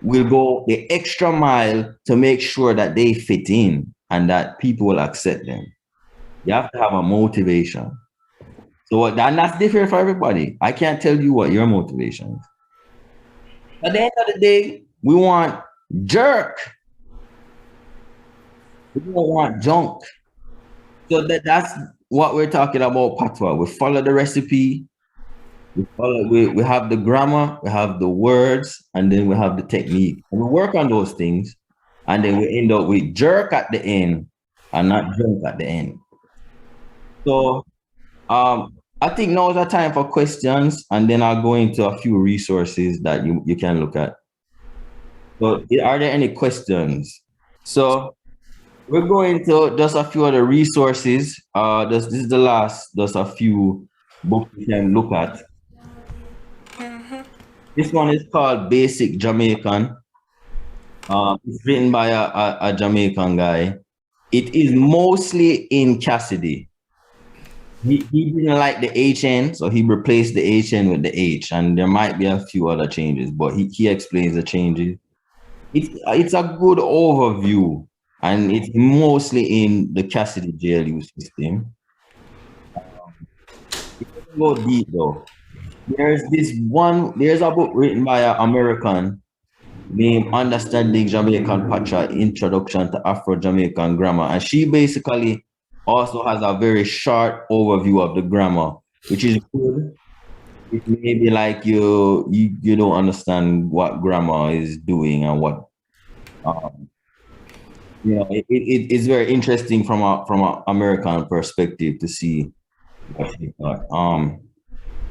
will go the extra mile to make sure that they fit in and that people will accept them. You have to have a motivation. So that's different for everybody. I can't tell you what your motivation is. At the end of the day, we want jerk. We don't want junk. So that's what we're talking about patois. We follow the recipe. We have the grammar, we have the words, and then we have the technique. And we work on those things, and then we end up with jerk at the end and not junk at the end. So I think now is the time for questions, and then I'll go into a few resources that you can look at. So, are there any questions? So, we're going to just a few other resources. This is the last, just a few books you can look at. This one is called Basic Jamaican. It's written by a Jamaican guy. It is mostly in Cassidy. He didn't like the HN, so he replaced the HN with the H, and there might be a few other changes, but he explains the changes. It's a good overview, and it's mostly in the Cassidy JLU system. It doesn't go deep though. There's a book written by an American named Understanding Jamaican Patois, Introduction to Afro-Jamaican Grammar. And she basically also has a very short overview of the grammar, which is good. It may be like you don't understand what grammar is doing and what, it's very interesting from an American perspective to see what she thought.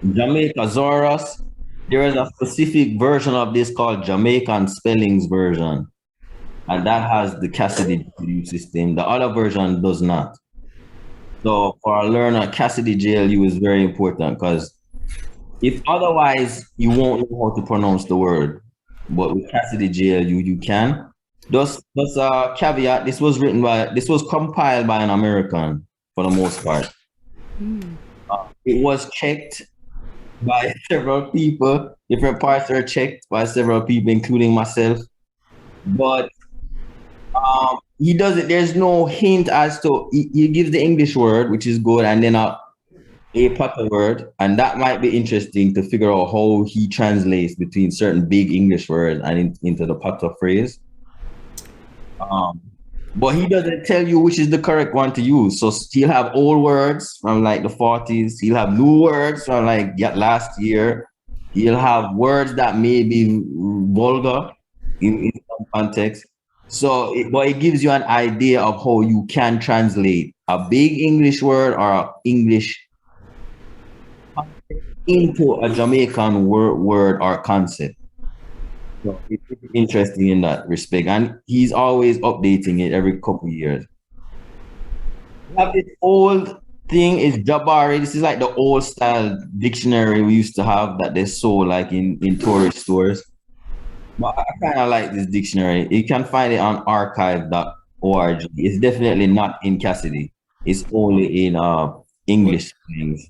Jamaica Zorus, there is a specific version of this called Jamaican Spellings version, and that has the Cassidy JLU system. The other version does not. So for a learner, Cassidy JLU is very important, because if otherwise you won't know how to pronounce the word, but with Cassidy JLU you can. Just a caveat: this was compiled by an American for the most part. It was checked by several people. Different parts are checked by several people, including myself. But he does it. There's no hint as to he gives the English word, which is good, and then a Patois word, and that might be interesting to figure out how he translates between certain big English words and into the Patois phrase. But he doesn't tell you which is the correct one to use. So he'll have old words from like the 40s. He'll have new words from like last year. He'll have words that may be vulgar in some context. So, but it gives you an idea of how you can translate a big English word or English into a Jamaican word or concept. So it's interesting in that respect, and he's always updating it every couple of years. We have this old thing, is Jabari. This is like the old style dictionary we used to have that they sold like in tourist stores. But I kind of like this dictionary. You can find it on archive.org. It's definitely not in Cassidy. It's only in English things.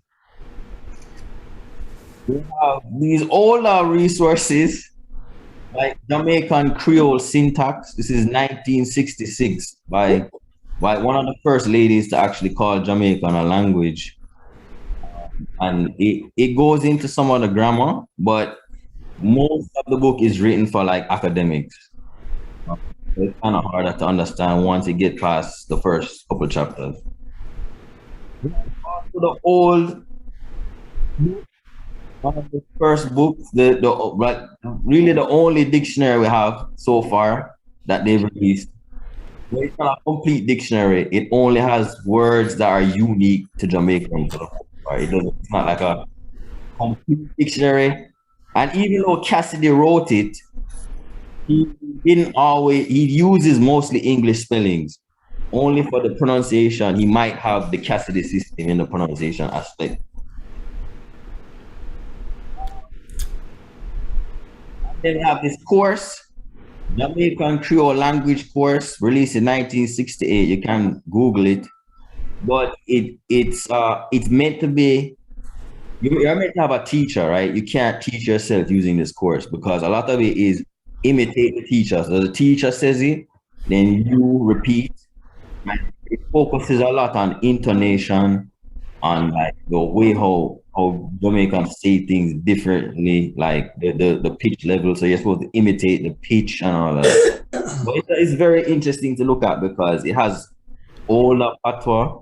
We have these older resources like Jamaican Creole Syntax. This is 1966 by one of the first ladies to actually call Jamaican a language. And it goes into some of the grammar, but most of the book is written for like academics. It's kind of harder to understand once you get past the first couple chapters. The old, one of the first books, really the only dictionary we have so far that they've released. It's not a complete dictionary. It only has words that are unique to Jamaican. It's not like a complete dictionary. And even though Cassidy wrote it, he uses mostly English spellings. Only for the pronunciation, he might have the Cassidy system in the pronunciation aspect. Then we have this course, Jamaican Creole language course, released in 1968. You can Google it, but it's meant to be. You're meant to have a teacher, right? You can't teach yourself using this course because a lot of it is imitate the teacher. So the teacher says it, then you repeat. And it focuses a lot on intonation, on like the way how Jamaicans say things differently, like the pitch level. So you're supposed to imitate the pitch and all that. But it's very interesting to look at because it has older patois